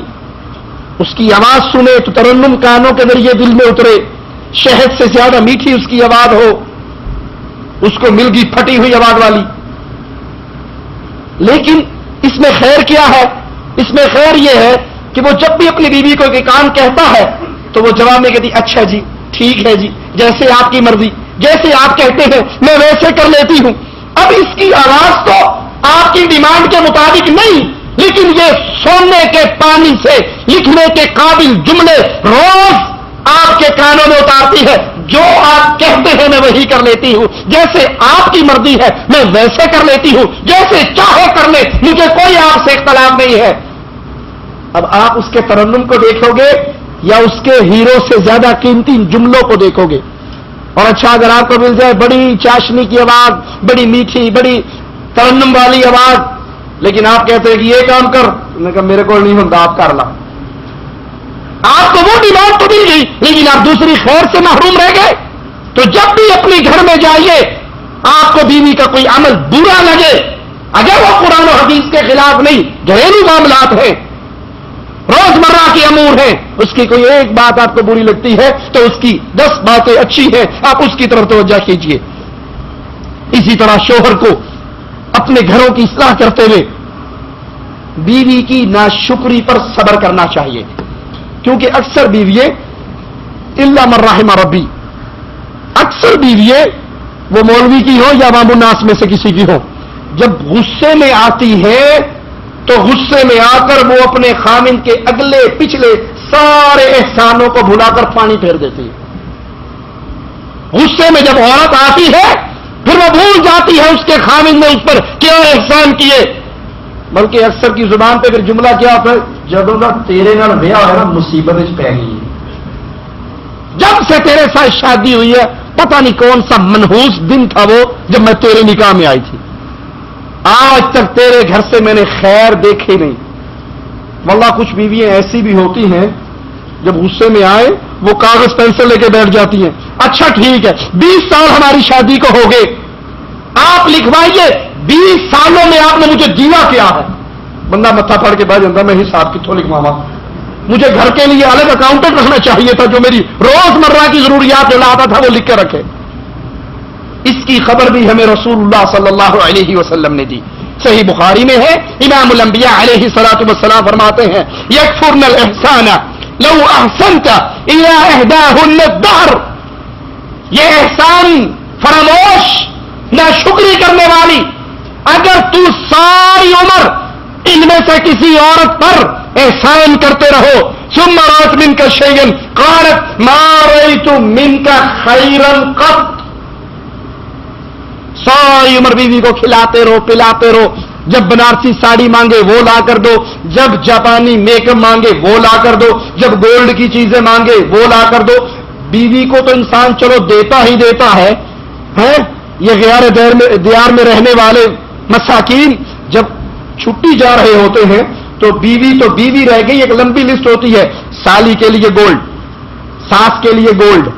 اس کی آواز سنے تو ترنم کانوں کے ذریعے دل میں اترے، شہد سے زیادہ میٹھی اس کی آواز ہو، اس کو مل گئی پھٹی ہوئی آواز والی. لیکن اس میں خیر کیا ہے؟ اس میں خیر یہ ہے کہ وہ جب بھی اپنی بیوی کو ایک کام کہتا ہے تو وہ جواب میں کہتی اچھا جی، ٹھیک ہے جی، جیسے آپ کی مرضی، جیسے آپ کہتے ہیں میں ویسے کر لیتی ہوں. اب اس کی آواز تو آپ کی ڈیمانڈ کے مطابق نہیں، لیکن یہ سونے کے پانی سے لکھنے کے قابل جملے روز آپ کے کانوں میں اتارتی ہے. جو آپ کہتے ہیں میں وہی کر لیتی ہوں، جیسے آپ کی مرضی ہے میں ویسے کر لیتی ہوں، جیسے چاہے کر لے، مجھے کوئی آپ سے اختلاف نہیں ہے. اب آپ اس کے ترنم کو دیکھو گے یا اس کے ہیرو سے زیادہ قیمتی جملوں کو دیکھو گے؟ اور اچھا اگر آپ کو مل جائے بڑی چاشنی کی آواز، بڑی میٹھی، بڑی ترنم والی آواز، لیکن آپ کہتے ہیں کہ یہ کام کر، میں نے کہا میرے کو نہیں ہوتا، آپ کر لا. آپ کو وہ ڈیمانڈ تو مل گئی لیکن آپ دوسری خیر سے محروم رہ گئے. تو جب بھی اپنے گھر میں جائیے، آپ کو بیوی کا کوئی عمل برا لگے، اگر وہ قرآن و حدیث کے خلاف نہیں، گھریلو معاملات ہیں، روزمرہ کے امور ہیں، اس کی کوئی ایک بات آپ کو بری لگتی ہے تو اس کی 10 باتیں اچھی ہیں، آپ اس کی طرف توجہ کیجیے. اسی طرح شوہر کو اپنے گھروں کی اصلاح کرتے ہوئے بیوی کی ناشکری پر صبر کرنا چاہیے، کیونکہ اکثر بیویے الا من رحم ربی، اکثر بیویے وہ مولوی کی ہو یا عوام الناس میں سے کسی کی ہو، جب غصے میں آتی ہے تو غصے میں آ کر وہ اپنے خامن کے اگلے پچھلے سارے احسانوں کو بھلا کر پانی پھیر دیتی ہے. غصے میں جب عورت آتی ہے پھر وہ بھول جاتی ہے اس کے خامن نے اس پر کیا احسان کیے، بلکہ اکثر کی زبان پہ پھر جملہ کیا ہوتا ہے، جب نہ تیرے نال بیاہ ہے نا مصیبت پہ گئی ہے، جب سے تیرے ساتھ شادی ہوئی ہے پتہ نہیں کون سا منحوس دن تھا وہ جب میں تیرے نکاح میں آئی تھی، آج تک تیرے گھر سے میں نے خیر دیکھی نہیں. واللہ کچھ بیویاں ایسی بھی ہوتی ہیں جب غصے میں آئے وہ کاغذ پینسل لے کے بیٹھ جاتی ہیں، اچھا ٹھیک ہے 20 سال ہماری شادی کو ہو گئے، آپ لکھوائیے 20 سالوں میں آپ نے مجھے دیا کیا ہے. بندہ متھا پڑ کے بیٹھ جاتا، میں حساب کتوں لکھواواں، مجھے گھر کے لیے الگ اکاؤنٹنٹ رکھنا چاہیے تھا جو میری روزمرہ کی ضروریات جو لاتا تھا وہ لکھ کے رکھے. اس کی خبر بھی ہمیں رسول اللہ صلی اللہ علیہ وسلم نے دی. صحیح بخاری میں ہے، امام الانبیاء علیہ الصلوۃ والسلام فرماتے ہیں یکفرن الاحسان لو احسنت الى احداهن الدهر، یہ احسان فراموش ناشکری کرنے والی، اگر تو ساری عمر ان میں سے کسی عورت پر احسان کرتے رہو، ثم رأت منك شيئا قالت ما رأيت منك خيرا قط، ساری عمر بیوی کو کھلاتے رہو پلاتے رہو، جب بنارسی ساڑی مانگے وہ لا کر دو، جب جاپانی میک اپ مانگے وہ لا کر دو، جب گولڈ کی چیزیں مانگے وہ لا کر دو. بیوی کو تو انسان چلو دیتا ہی دیتا ہے، یہ غیر دیار میں رہنے والے مساکین جب چھٹی جا رہے ہوتے ہیں تو بیوی رہ گئی، ایک لمبی لسٹ ہوتی ہے، سالی کے لیے گولڈ، ساس کے لیے گولڈ،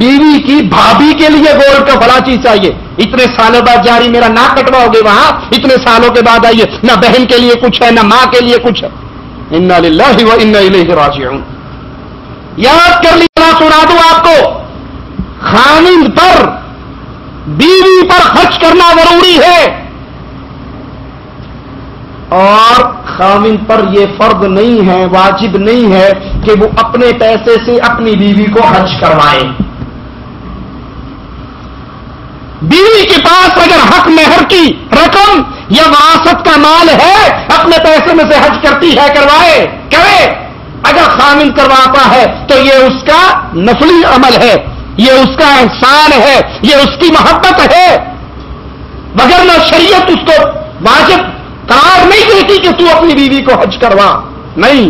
بیوی کی بھابھی کے لیے گولڈ کا بڑا چیز چاہیے، اتنے سالوں بعد جاری میرا نہ کٹواؤ گے وہاں، اتنے سالوں کے بعد آئیے، نہ بہن کے لیے کچھ ہے نہ ماں کے لیے کچھ ہے. انا للہ و انا الیہ راجعون. یاد کر لینا، سنا دوں آپ کو، خامند پر بیوی پر خرچ کرنا ضروری ہے، اور خامند پر یہ فرض نہیں ہے، واجب نہیں ہے کہ وہ اپنے پیسے سے اپنی بیوی کو حج کروائے۔ بیوی کے پاس اگر حق مہر کی رقم یا وراثت کا مال ہے، اپنے پیسے میں سے حج کرتی ہے، کرے۔ اگر خامند کرواتا ہے تو یہ اس کا نفلی عمل ہے، یہ اس کا احسان ہے، یہ اس کی محبت ہے، وگرنہ شریعت اس کو واجب قرار نہیں دیتی کہ تو اپنی بیوی کو حج کروا۔ نہیں،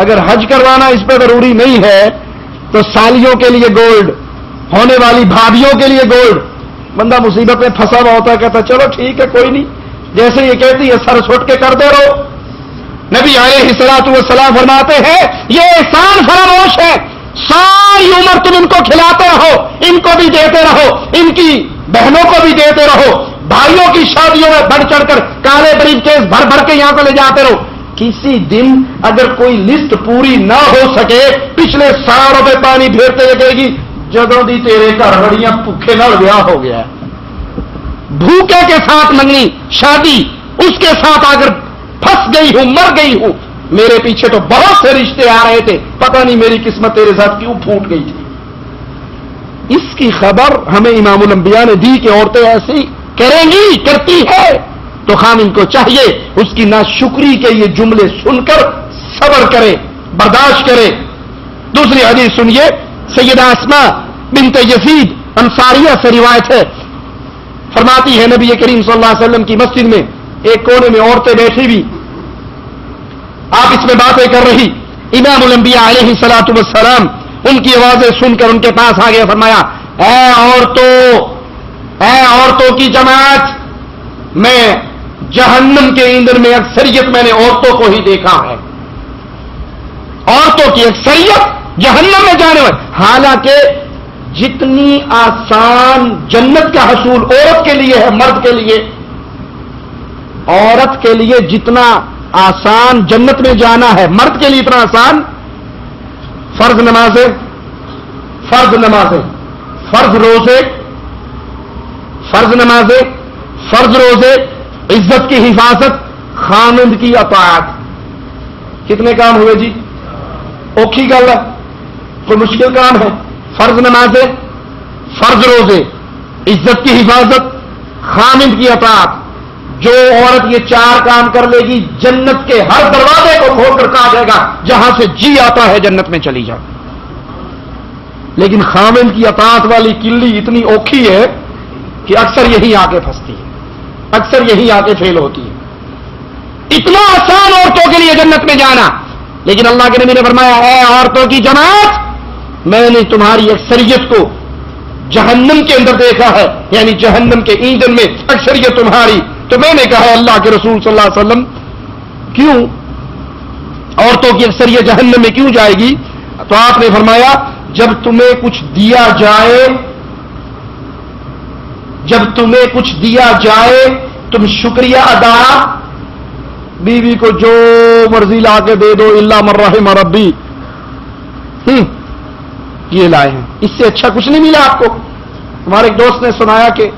اگر حج کروانا اس پہ ضروری نہیں ہے تو سالیوں کے لیے گولڈ، ہونے والی بھابھیوں کے لیے گولڈ، بندہ مصیبت میں پھنسا ہوا ہوتا ہے، کہتا چلو ٹھیک ہے کوئی نہیں، جیسے یہ کہتی ہے سر چھوٹ کے کر دے رہو۔ نبی علیہ الصلوۃ والسلام فرماتے ہیں یہ احسان فراموش ہے، ساری عمر تم ان کو کھلاتے رہو، ان کو بھی دیتے رہو، ان کی بہنوں کو بھی دیتے رہو، بھائیوں کی شادیوں میں بڑھ چڑھ کر کالے بریف کیس بھر بھر کے یہاں سے لے جاتے رہو۔ کسی دن اگر کوئی لسٹ پوری نہ ہو سکے، پچھلے سالوں پہ پانی پھیرتے ہوئے کہے گی جدوں دی تیرے گھر بڑیاں بھوکے نال بیاہ ہو گیا ہے۔ بھوکے کے ساتھ منگنی شادی، اس کے ساتھ اگر پھنس گئی ہوں، مر گئی ہوں، میرے پیچھے تو بہت سے رشتے آ رہے تھے، پتہ نہیں میری قسمت تیرے ساتھ کیوں پھوٹ گئی تھی۔ اس کی خبر ہمیں امام الانبیاء نے دی کہ عورتیں ایسی کریں گی، کرتی ہے، تو خامن کو چاہیے اس کی ناشکری کے یہ جملے سن کر صبر کرے، برداشت کرے۔ دوسری حدیث سنیے، سیدہ اسماء بنت یزید انصاریہ سے روایت ہے، فرماتی ہے نبی کریم صلی اللہ علیہ وسلم کی مسجد میں ایک کونے میں عورتیں بیٹھی ہوئی، آپ اس میں باتیں کر رہی، امام الانبیاء علیہ الصلوۃ والسلام ان کی آوازیں سن کر ان کے پاس آ گئے، فرمایا اے عورتوں کی جماعت، میں جہنم کے ایندھن میں اکثریت میں نے عورتوں کو ہی دیکھا ہے، عورتوں کی اکثریت جہنم میں جانے والے، حالانکہ جتنی آسان جنت کا حصول عورت کے لیے ہے، مرد کے لیے، عورت کے لیے جتنا آسان جنت میں جانا ہے، مرد کے لیے اتنا آسان فرض نمازیں، فرض نمازیں، فرض روزے، فرض نمازیں، فرض روزے، عزت کی حفاظت، خامند کی اطاعت، کتنے کام ہوئے جی؟ اوکھی گل ہے، کوئی مشکل کام ہے؟ فرض نمازیں، فرض روزے، عزت کی حفاظت، خامند کی اطاعت۔ جو عورت یہ چار کام کر لے گی، جنت کے ہر دروازے کو کھول کر کہا جائے گا جہاں سے جی آتا ہے جنت میں چلی جا۔ لیکن خامند کی اطاعت والی کلی اتنی اوکھی ہے کہ اکثر یہی آ کے پھنستی ہے، اکثر یہی آ کے فیل ہوتی ہے۔ اتنا آسان عورتوں کے لیے جنت میں جانا، لیکن اللہ کے نبی نے فرمایا اے عورتوں کی جماعت، میں نے تمہاری اکثریت کو جہنم کے اندر دیکھا ہے، یعنی جہنم کے ایندھن میں اکثریت تمہاری۔ تو میں نے کہا اللہ کے رسول صلی اللہ علیہ وسلم کیوں عورتوں کی اکثریت جہنم میں کیوں جائے گی؟ تو آپ نے فرمایا جب تمہیں کچھ دیا جائے، جب تمہیں کچھ دیا جائے تم شکریہ ادا، بیوی کو جو مرضی لا کے دے دو الا من رحم ربی، یہ لائے ہیں، اس سے اچھا کچھ نہیں ملا آپ کو۔ ہمارے ایک دوست نے سنایا کہ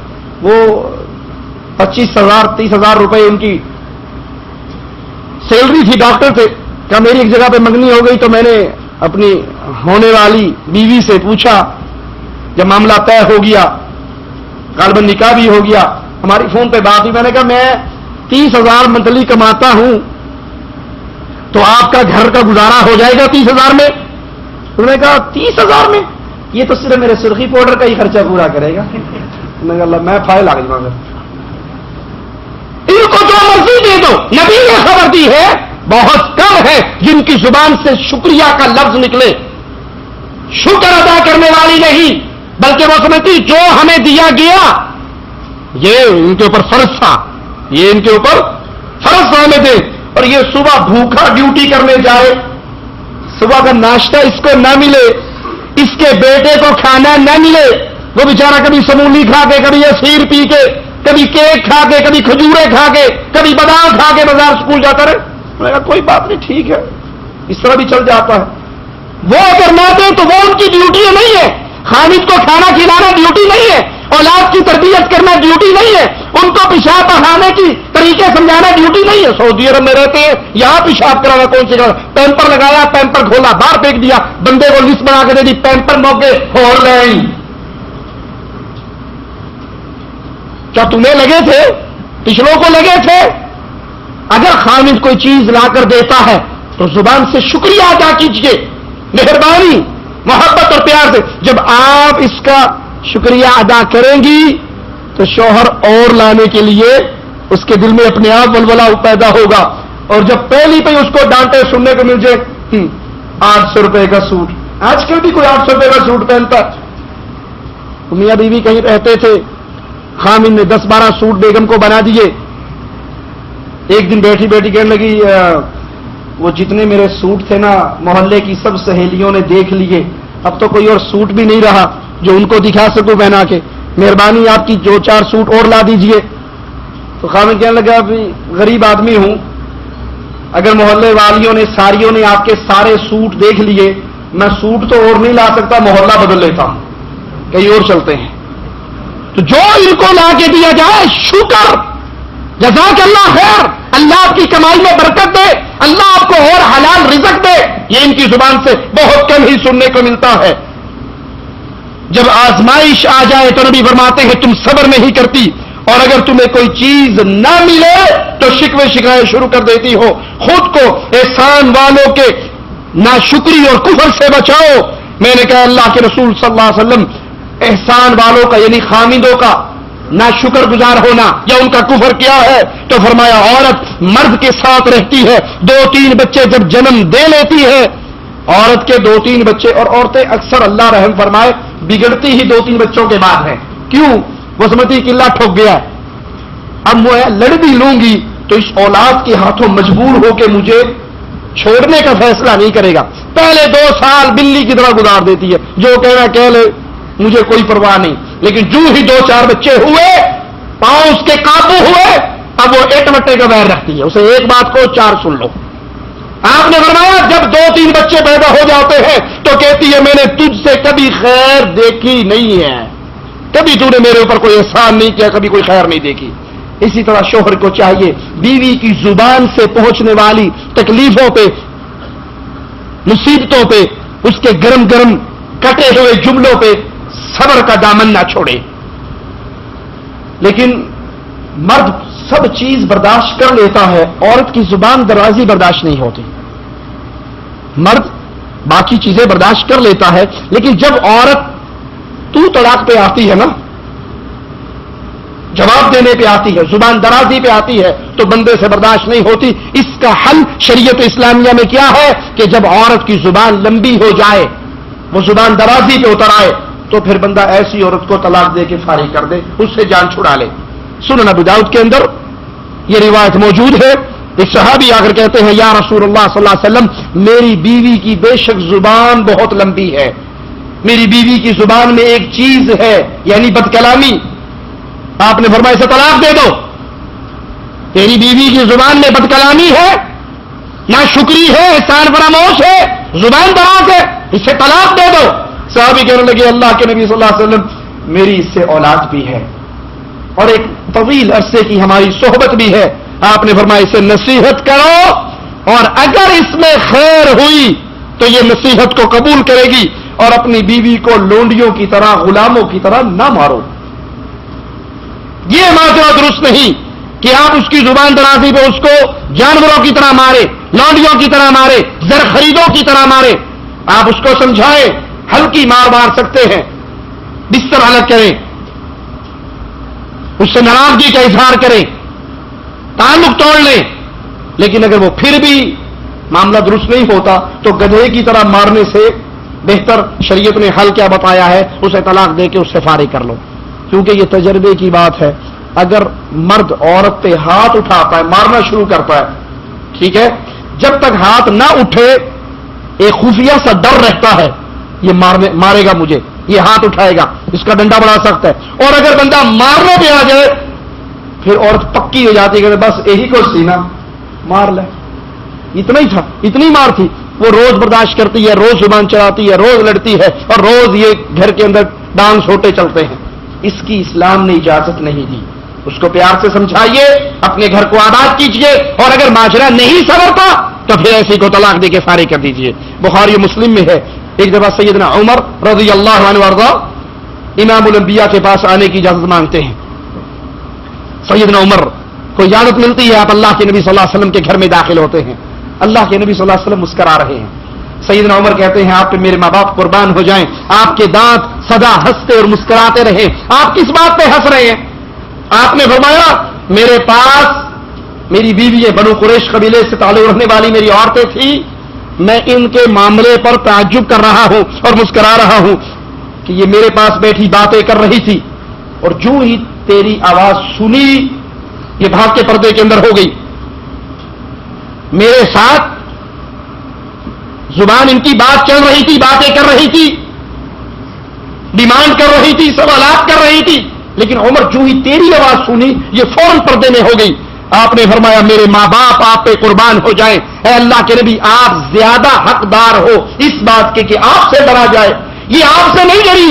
وہ 25,000 30,000 روپے ان کی سیلری تھی، ڈاکٹر تھے، کہا میری ایک جگہ پہ منگنی ہو گئی تو میں نے اپنی ہونے والی بیوی سے پوچھا، جب معاملہ طے ہو گیا، غالباً نکاح بھی ہو گیا، ہماری فون پہ بات ہوئی، میں نے کہا میں 30,000 منتھلی کماتا ہوں تو آپ کا گھر کا گزارا ہو جائے گا 30,000 میں؟ انہوں نے کہا 30,000 میں؟ یہ تو صرف میرے سرخی پاؤڈر کا ہی خرچہ پورا کرے گا۔ میں کہا اللہ میں فائل آ گئی، ان کو جو مرضی دے دو۔ نبی نے خبر دی ہے بہت کم ہے جن کی زبان سے شکریہ کا لفظ نکلے، شکر ادا کرنے والی نہیں، بلکہ وہ سمجھتی جو ہمیں دیا گیا یہ ان کے اوپر فرض تھا، یہ ان کے اوپر فرض تھا ہمیں دے۔ اور یہ صبح بھوکا ڈیوٹی کرنے جائے، صبح کا ناشتہ اس کو نہ ملے، اس کے بیٹے کو کھانا نہ ملے، وہ بیچارہ کبھی سمولی کھا کے، کبھی عصیر پی کے، کبھی کیک کھا کے، کبھی کھجورے کھا کے، کبھی بادام کھا کے بازار اسکول جاتا رہے۔ میں کہا کوئی بات نہیں، ٹھیک ہے، اس طرح بھی چل جاتا ہے۔ وہ اگر نہ دیں تو وہ ان کی ڈیوٹی نہیں ہے، خامد کو کھانا کھلانا ڈیوٹی نہیں ہے، اولاد کی تربیت کرنا ڈیوٹی نہیں ہے، ان کو پیشاب بہانے کی طریقے سمجھانا ڈیوٹی نہیں ہے۔ سعودی عرب میں رہتے ہیں، یہاں پیشاب کرانا کون سے کرا؟ پیمپر لگایا، پیمپر کھولا، باہر پھینک دیا، بندے کو لسٹ بنا کے دے دی، پیمپر موقع اور لیں۔ کیا تمہیں لگے تھے؟ پچھلوں کو لگے تھے؟ اگر خامد کوئی چیز لا کر دیتا ہے تو زبان سے شکریہ ادا کیجیے، مہربانی محبت اور پیار سے۔ جب آپ اس کا شکریہ ادا کریں گی تو شوہر اور لانے کے لیے اس کے دل میں اپنے آپ ولولہ پیدا ہوگا، اور جب پہلی پہ اس کو ڈانٹے سننے کو مل جائے 800 روپے کا سوٹ، آج کل بھی کوئی 800 روپے کا سوٹ پہنتا؟ میاں بیوی کہیں رہتے تھے، خامد نے 10-12 سوٹ بیگم کو بنا دیے۔ ایک دن بیٹھی بیٹھی کہنے لگی وہ جتنے میرے سوٹ تھے نا محلے کی سب سہیلیوں نے دیکھ لیے، اب تو کوئی اور سوٹ بھی نہیں رہا جو ان کو دکھا سکوں پہنا کے، مہربانی آپ کی 2-4 سوٹ اور لا دیجئے۔ تو خامد کہنے لگا ابھی غریب آدمی ہوں، اگر محلے والیوں نے ساریوں نے آپ کے سارے سوٹ دیکھ لیے، میں سوٹ تو اور نہیں لا سکتا، محلہ بدل لیتا ہوں، کہیں اور چلتے ہیں۔ تو جو ان کو لا کے دیا جائے شکر، جزاک اللہ خیر، اللہ آپ کی کمائی میں برکت دے، اللہ آپ کو اور حلال رزق دے، یہ ان کی زبان سے بہت کم ہی سننے کو ملتا ہے۔ جب آزمائش آ جائے تو نبی فرماتے ہیں تم صبر نہیں کرتی، اور اگر تمہیں کوئی چیز نہ ملے تو شکوے شکایت شروع کر دیتی ہو۔ خود کو احسان والوں کے ناشکری اور کفر سے بچاؤ۔ میں نے کہا اللہ کے رسول صلی اللہ علیہ وسلم احسان والوں کا یعنی خامدوں کا ناشکر گزار ہونا یا ان کا کفر کیا ہے؟ تو فرمایا عورت مرد کے ساتھ رہتی ہے، 2-3 بچے جب جنم دے لیتی ہے، عورت کے 2-3 بچے، اور عورتیں اکثر اللہ رحم فرمائے بگڑتی ہی 2-3 بچوں کے بعد ہے۔ کیوں؟ وہ سمجھتی قلعہ ٹھوک گیا ہے، اب وہ لڑ بھی لوں گی تو اس اولاد کے ہاتھوں مجبور ہو کے مجھے چھوڑنے کا فیصلہ نہیں کرے گا، پہلے 2 سال بلی کی طرح گزار دیتی ہے، جو کہنا کہہ لے مجھے کوئی پرواہ نہیں، لیکن جو ہی 2-4 بچے ہوئے، پاؤں اس کے قابو ہوئے، اب وہ ایٹ مٹے کا ویر رکھتی ہے، اسے ایک بات کو 4 سن لو۔ آپ نے فرمایا جب 2-3 بچے پیدا ہو جاتے ہیں تو کہتی ہے میں نے تجھ سے کبھی خیر دیکھی نہیں ہے، کبھی تو نے میرے اوپر کوئی احسان نہیں کیا، کبھی کوئی خیر نہیں دیکھی۔ اسی طرح شوہر کو چاہیے بیوی کی زبان سے پہنچنے والی تکلیفوں پہ، مصیبتوں پہ، اس کے گرم گرم کٹے ہوئے جملوں پہ صبر کا دامن نہ چھوڑے۔ لیکن مرد سب چیز برداشت کر لیتا ہے، عورت کی زبان درازی برداشت نہیں ہوتی۔ مرد باقی چیزیں برداشت کر لیتا ہے، لیکن جب عورت تو طلاق پہ آتی ہے نا، جواب دینے پہ آتی ہے، زبان درازی پہ آتی ہے، تو بندے سے برداشت نہیں ہوتی۔ اس کا حل شریعت اسلامیہ میں کیا ہے کہ جب عورت کی زبان لمبی ہو جائے، وہ زبان درازی پہ اتر آئے، تو پھر بندہ ایسی عورت کو طلاق دے کے فارغ کر دے، اس سے جان چھڑا لے۔ سنن ابی داؤد کے اندر یہ روایت موجود ہے، ایک صحابی آ کر کہتے ہیں یا رسول اللہ صلی اللہ علیہ وسلم میری بیوی کی بے شک زبان بہت لمبی ہے، میری بیوی کی زبان میں ایک چیز ہے یعنی بد کلامی۔ آپ نے فرمایا اسے طلاق دے دو، تیری بیوی کی زبان میں بد کلامی ہے، ناشکری ہے، احسان فراموش ہے، زبان دراز ہے، اسے طلاق دے دو۔ صحابی کہنے لگے اللہ کے نبی صلی اللہ علیہ وسلم میری اس سے اولاد بھی ہے اور ایک طویل عرصے کی ہماری صحبت بھی ہے۔ آپ نے فرمایا اسے نصیحت کرو، اور اگر اس میں خیر ہوئی تو یہ نصیحت کو قبول کرے گی، اور اپنی بیوی کو لونڈیوں کی طرح غلاموں کی طرح نہ مارو۔ یہ معاشرہ درست نہیں کہ آپ اس کی زبان درازی پہ اس کو جانوروں کی طرح مارے، لونڈیوں کی طرح مارے، زر خریدوں کی طرح مارے۔ آپ اس کو سمجھائیں، ہلکی مار سکتے ہیں، بستر الگ کریں، اس سے ناراضگی کا اظہار کریں، تعلق توڑ لیں، لیکن اگر وہ پھر بھی معاملہ درست نہیں ہوتا تو گدھے کی طرح مارنے سے بہتر شریعت نے حل کیا بتایا ہے، اسے طلاق دے کے اس سے فارغ کر لو۔ کیونکہ یہ تجربے کی بات ہے، اگر مرد عورت پہ ہاتھ اٹھاتا ہے، مارنا شروع کرتا ہے، ٹھیک ہے، جب تک ہاتھ نہ اٹھے ایک خفیہ سا ڈر رہتا ہے یہ مارے گا مجھے، یہ ہاتھ اٹھائے گا، اس کا ڈنڈا بڑا سخت ہے، اور اگر بندہ مارنے پہ آ جائے پھر عورت پکی ہو جاتی ہے کہ بس یہی کو سینا مار لے، اتنا ہی تھا، اتنی مار تھی، وہ روز برداشت کرتی ہے، روز زبان چلاتی ہے، روز لڑتی ہے، اور روز یہ گھر کے اندر ڈانگ چھوٹے چلتے ہیں. اس کی اسلام نے اجازت نہیں دی. اس کو پیار سے سمجھائیے، اپنے گھر کو آباد کیجیے، اور اگر معاشرہ نہیں سنورتا تو پھر ایسی کو طلاق دے کے فارغ کر دیجیے. بخاری و مسلم میں ہے، ایک دفعہ سیدنا عمر رضی اللہ عنہ وارضا امام الانبیاء کے پاس آنے کی اجازت مانگتے ہیں. سیدنا عمر کو اجازت ملتی ہے، آپ اللہ کے نبی صلی اللہ علیہ وسلم کے گھر میں داخل ہوتے ہیں. اللہ کے نبی صلی اللہ علیہ وسلم مسکرا رہے ہیں. سیدنا عمر کہتے ہیں آپ پہ میرے ماں باپ قربان ہو جائیں، آپ کے دانت سدا ہنستے اور مسکراتے رہیں، آپ کس بات پہ ہنس رہے ہیں؟ آپ نے فرمایا میرے پاس میری بیوی بنو قریش قبیلے سے تعلق رکھنے والی میری عورتیں تھیں، میں ان کے معاملے پر تعجب کر رہا ہوں اور مسکرا رہا ہوں کہ یہ میرے پاس بیٹھی باتیں کر رہی تھی، اور جو ہی تیری آواز سنی یہ بھاگ کے پردے کے اندر ہو گئی. میرے ساتھ زبان ان کی بات چل رہی تھی، باتیں کر رہی تھی، ڈیمانڈ کر رہی تھی، سوالات کر رہی تھی، لیکن عمر جو ہی تیری آواز سنی یہ فوراً پردے میں ہو گئی. آپ نے فرمایا میرے ماں باپ آپ پہ قربان ہو جائیں، اے اللہ کے نبی آپ زیادہ حقدار ہو اس بات کے کہ آپ سے ڈرا جائے. یہ آپ سے نہیں ڈری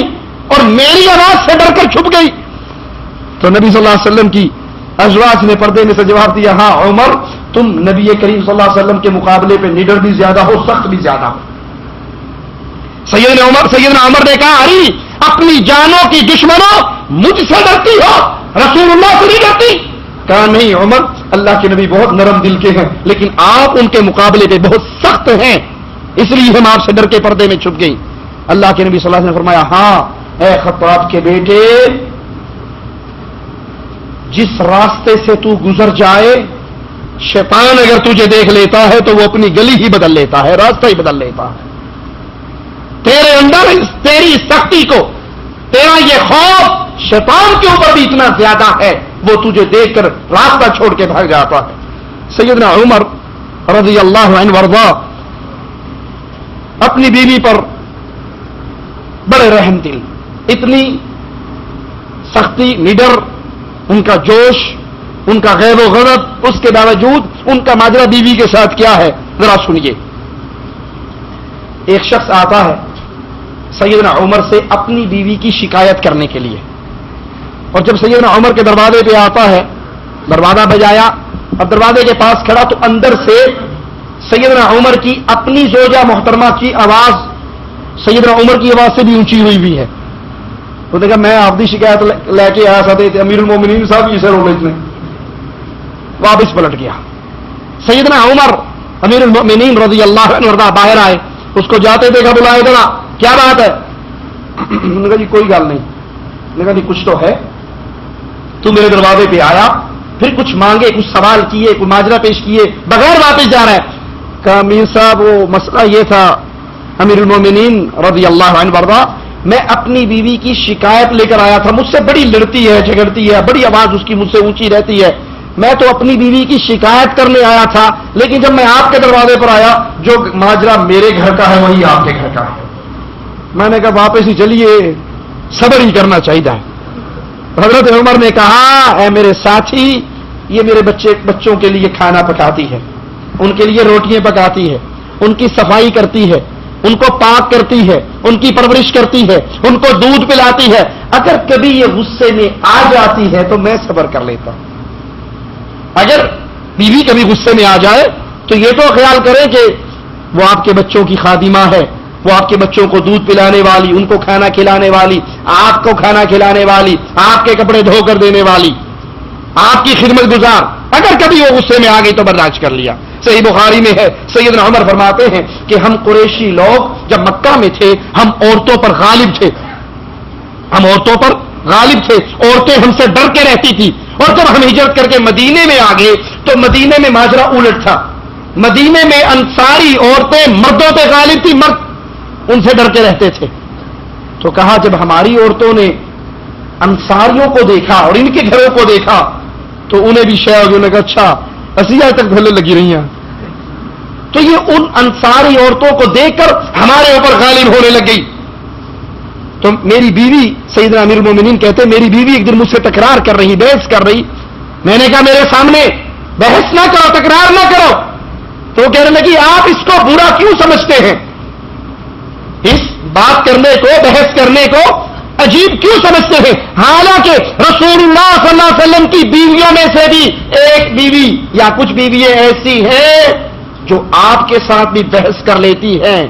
اور میری آواز سے ڈر کر چھپ گئی. تو نبی صلی اللہ علیہ وسلم کی ازواج نے پردے میں سے جواب دیا ہاں عمر تم نبی کریم صلی اللہ علیہ وسلم کے مقابلے پہ نڈر بھی زیادہ ہو، سخت بھی زیادہ ہو. سیدنا عمر نے کہا اری اپنی جانوں کی دشمنوں مجھ سے ڈرتی ہو، رسول اللہ سے نہیں ڈرتی؟ کہا نہیں عمر، اللہ کے نبی بہت نرم دل کے ہیں لیکن آپ ان کے مقابلے پہ بہت سخت ہیں، اس لیے ہم آپ سے ڈر کے پردے میں چھپ گئی. اللہ کے نبی صلی اللہ علیہ وسلم نے فرمایا ہاں اے خطاب کے بیٹے، جس راستے سے تو گزر جائے شیطان اگر تجھے دیکھ لیتا ہے تو وہ اپنی گلی ہی بدل لیتا ہے، راستہ ہی بدل لیتا ہے. تیرے اندر تیری سختی کو، تیرا یہ خوف شیطان کے اوپر بھی اتنا زیادہ ہے، وہ تجھے دیکھ کر راستہ چھوڑ کے بھاگ جاتا ہے. سیدنا عمر رضی اللہ عنہ وارضا اپنی بیوی پر بڑے رحم دل، اتنی سختی، نڈر، ان کا جوش، ان کا غیظ و غضب، اس کے باوجود ان کا ماجرا بیوی کے ساتھ کیا ہے ذرا سنیے. ایک شخص آتا ہے سیدنا عمر سے اپنی بیوی کی شکایت کرنے کے لیے، اور جب سیدنا عمر کے دروازے پہ آتا ہے، دروازہ بجایا اور دروازے کے پاس کھڑا تو اندر سے سیدنا عمر کی اپنی زوجہ محترمہ کی آواز سیدنا عمر کی آواز سے بھی اونچی ہوئی ہے. تو دیکھا میں آپ کی شکایت لے کے آیا تھا، امیر المومنین صاحب اسے رو لیتے واپس پلٹ گیا. سیدنا عمر امیر المومنین رضی اللہ عنہ باہر آئے، اس کو جاتے دیکھا، بلائے ذرا کیا بات ہے؟ انہوں نے کہا جی کوئی گل نہیں. نے کہا جی کچھ تو ہے، تو میرے دروازے پہ آیا، پھر کچھ مانگے، کچھ سوال کیے، کوئی ماجرا پیش کیے، بغیر واپس جا رہا ہے. کہا امیر صاحب وہ مسئلہ یہ تھا امیر المومنین رضی اللہ عنہ وارضا، میں اپنی بیوی کی شکایت لے کر آیا تھا، مجھ سے بڑی لڑتی ہے، جھگڑتی ہے، بڑی آواز اس کی مجھ سے اونچی رہتی ہے، میں تو اپنی بیوی کی شکایت کرنے آیا تھا، لیکن جب میں آپ کے دروازے پر آیا جو ماجرا میرے گھر کا ہے وہی آپ کے گھر کا ہے. میں نے کہا واپس ہی چلیے، صبر ہی کرنا چاہیے. حضرت عمر نے کہا اے میرے ساتھی، یہ میرے بچوں کے لیے کھانا پکاتی ہے، ان کے لیے روٹیاں پکاتی ہے، ان کی صفائی کرتی ہے، ان کو پاک کرتی ہے، ان کی پرورش کرتی ہے، ان کو دودھ پلاتی ہے. اگر کبھی یہ غصے میں آ جاتی ہے تو میں صبر کر لیتا ہوں. اگر بیوی کبھی غصے میں آ جائے تو یہ تو خیال کرے کہ وہ آپ کے بچوں کی خادمہ ہے، وہ آپ کے بچوں کو دودھ پلانے والی، ان کو کھانا کھلانے والی، آپ کو کھانا کھلانے والی، آپ کے کپڑے دھو کر دینے والی، آپ کی خدمت گزار. اگر کبھی وہ غصے میں آ گئی تو برداشت کر لیا. صحیح بخاری میں ہے، سیدنا عمر فرماتے ہیں کہ ہم قریشی لوگ جب مکہ میں تھے ہم عورتوں پر غالب تھے، ہم عورتوں پر غالب تھے، عورتیں ہم سے ڈر کے رہتی تھی. اور جب ہم ہجرت کر کے مدینے میں آ گئے تو مدینے میں ماجرا الٹ تھا. مدینے میں انصاری عورتیں مردوں پہ غالب تھی، مرد ان سے ڈر کے رہتے تھے. تو کہا جب ہماری عورتوں نے انصاریوں کو دیکھا اور ان کے گھروں کو دیکھا تو انہیں بھی شے ہو گئی. انہوں نے کہا اچھا اسی آج تک بھلے لگی رہی ہیں. تو یہ ان انصاری عورتوں کو دیکھ کر ہمارے اوپر غالب ہونے لگ گئی. تو میری بیوی سیدنا امیر المومنین کہتے میری بیوی ایک دن مجھ سے تکرار کر رہی، بحث کر رہی. میں نے کہا میرے سامنے بحث نہ کرو، تکرار نہ کرو. تو وہ کہنے لگی آپ اس کو برا کیوں سمجھتے ہیں؟ اس بات کرنے کو، بحث کرنے کو عجیب کیوں سمجھتے ہیں؟ حالانکہ رسول اللہ صلی اللہ علیہ وسلم کی بیویوں میں سے بھی ایک بیوی یا کچھ بیویاں ایسی ہیں جو آپ کے ساتھ بھی بحث کر لیتی ہیں،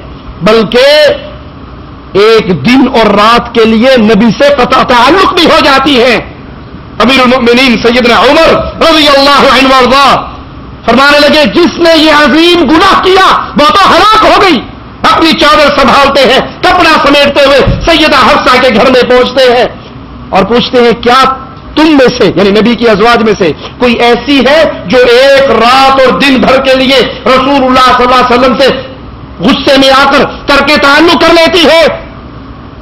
بلکہ ایک دن اور رات کے لیے نبی سے قطع تعلق بھی ہو جاتی ہیں۔ امیر المؤمنین سیدنا عمر رضی اللہ عنہ وارضا فرمانے لگے جس نے یہ عظیم گناہ کیا وہ تو ہلاک ہو گئی۔ اپنی چادر سنبھالتے ہیں، کپڑا سمیٹتے ہوئے سیدہ حفصہ کے گھر میں پہنچتے ہیں اور پوچھتے ہیں کیا تم میں سے یعنی نبی کی ازواج میں سے کوئی ایسی ہے جو ایک رات اور دن بھر کے لیے رسول اللہ صلی اللہ علیہ وسلم سے غصے میں آ کر ترک تعلق کر لیتی ہے؟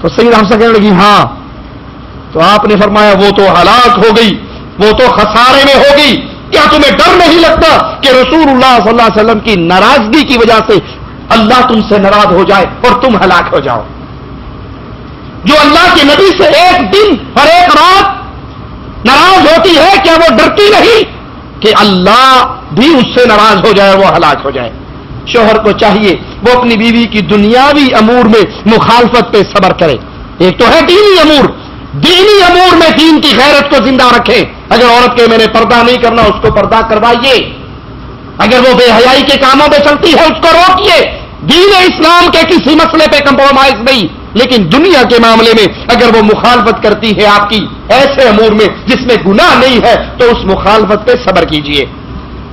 تو سیدہ حفصہ کہنے لگی ہاں۔ تو آپ نے فرمایا وہ تو ہلاک ہو گئی، وہ تو خسارے میں ہو گئی۔ کیا تمہیں ڈر نہیں لگتا کہ رسول اللہ صلی اللہ علیہ وسلم کی ناراضگی کی وجہ سے اللہ تم سے ناراض ہو جائے اور تم ہلاک ہو جاؤ؟ جو اللہ کے نبی سے ایک دن اور ایک رات ناراض ہوتی ہے، کیا وہ ڈرتی نہیں کہ اللہ بھی اس سے ناراض ہو جائے اور وہ ہلاک ہو جائے؟ شوہر کو چاہیے وہ اپنی بیوی کی دنیاوی امور میں مخالفت پہ صبر کرے۔ ایک تو ہے دینی امور، دینی امور میں دین کی غیرت کو زندہ رکھے۔ اگر عورت کے میں نے پردہ نہیں کرنا، اس کو پردہ کروائیے۔ اگر وہ بے حیائی کے کاموں میں چلتی ہے اس کو روکیے۔ دین اسلام کے کسی مسئلے پہ کمپرومائز نہیں، لیکن دنیا کے معاملے میں اگر وہ مخالفت کرتی ہے آپ کی ایسے امور میں جس میں گناہ نہیں ہے تو اس مخالفت پہ صبر کیجیے۔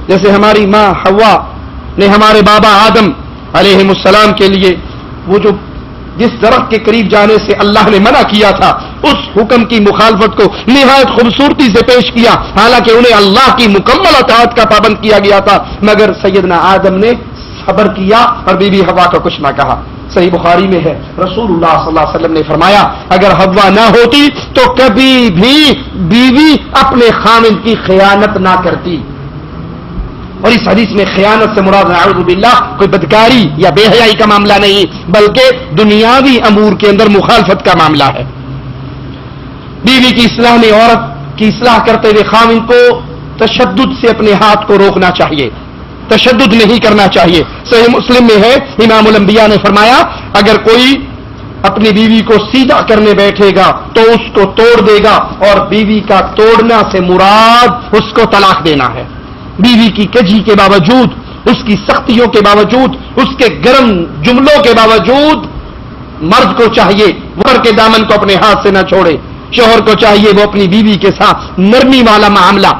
جیسے ہماری ماں حوا نے ہمارے بابا آدم علیہ السلام کے لیے وہ جو جس درخت کے قریب جانے سے اللہ نے منع کیا تھا اس حکم کی مخالفت کو نہایت خوبصورتی سے پیش کیا، حالانکہ انہیں اللہ کی مکمل اطاعت کا پابند کیا گیا تھا، مگر سیدنا آدم نے صبر کیا اور بی بی حوا کا کچھ نہ کہا۔ صحیح بخاری میں ہے رسول اللہ صلی اللہ علیہ وسلم نے فرمایا اگر حوا نہ ہوتی تو کبھی بھی بیوی اپنے خامند کی خیانت نہ کرتی۔ اور اس حدیث میں خیانت سے مراد اعوذ باللہ کوئی بدکاری یا بے حیائی کا معاملہ نہیں، بلکہ دنیاوی امور کے اندر مخالفت کا معاملہ ہے۔ بیوی کی اصلاح میں عورت کی اصلاح کرتے ہوئے خامند کو تشدد سے اپنے ہاتھ کو روکنا چاہیے، تشدد نہیں کرنا چاہیے۔ صحیح مسلم میں ہے امام الانبیاء نے فرمایا اگر کوئی اپنی بیوی کو سیدھا کرنے بیٹھے گا تو اس کو توڑ دے گا، اور بیوی کا توڑنا سے مراد اس کو طلاق دینا ہے۔ بیوی کی کجی کے باوجود، اس کی سختیوں کے باوجود، اس کے گرم جملوں کے باوجود مرد کو چاہیے وہ کے دامن کو اپنے ہاتھ سے نہ چھوڑے۔ شوہر کو چاہیے وہ اپنی بیوی کے ساتھ نرمی والا معاملہ،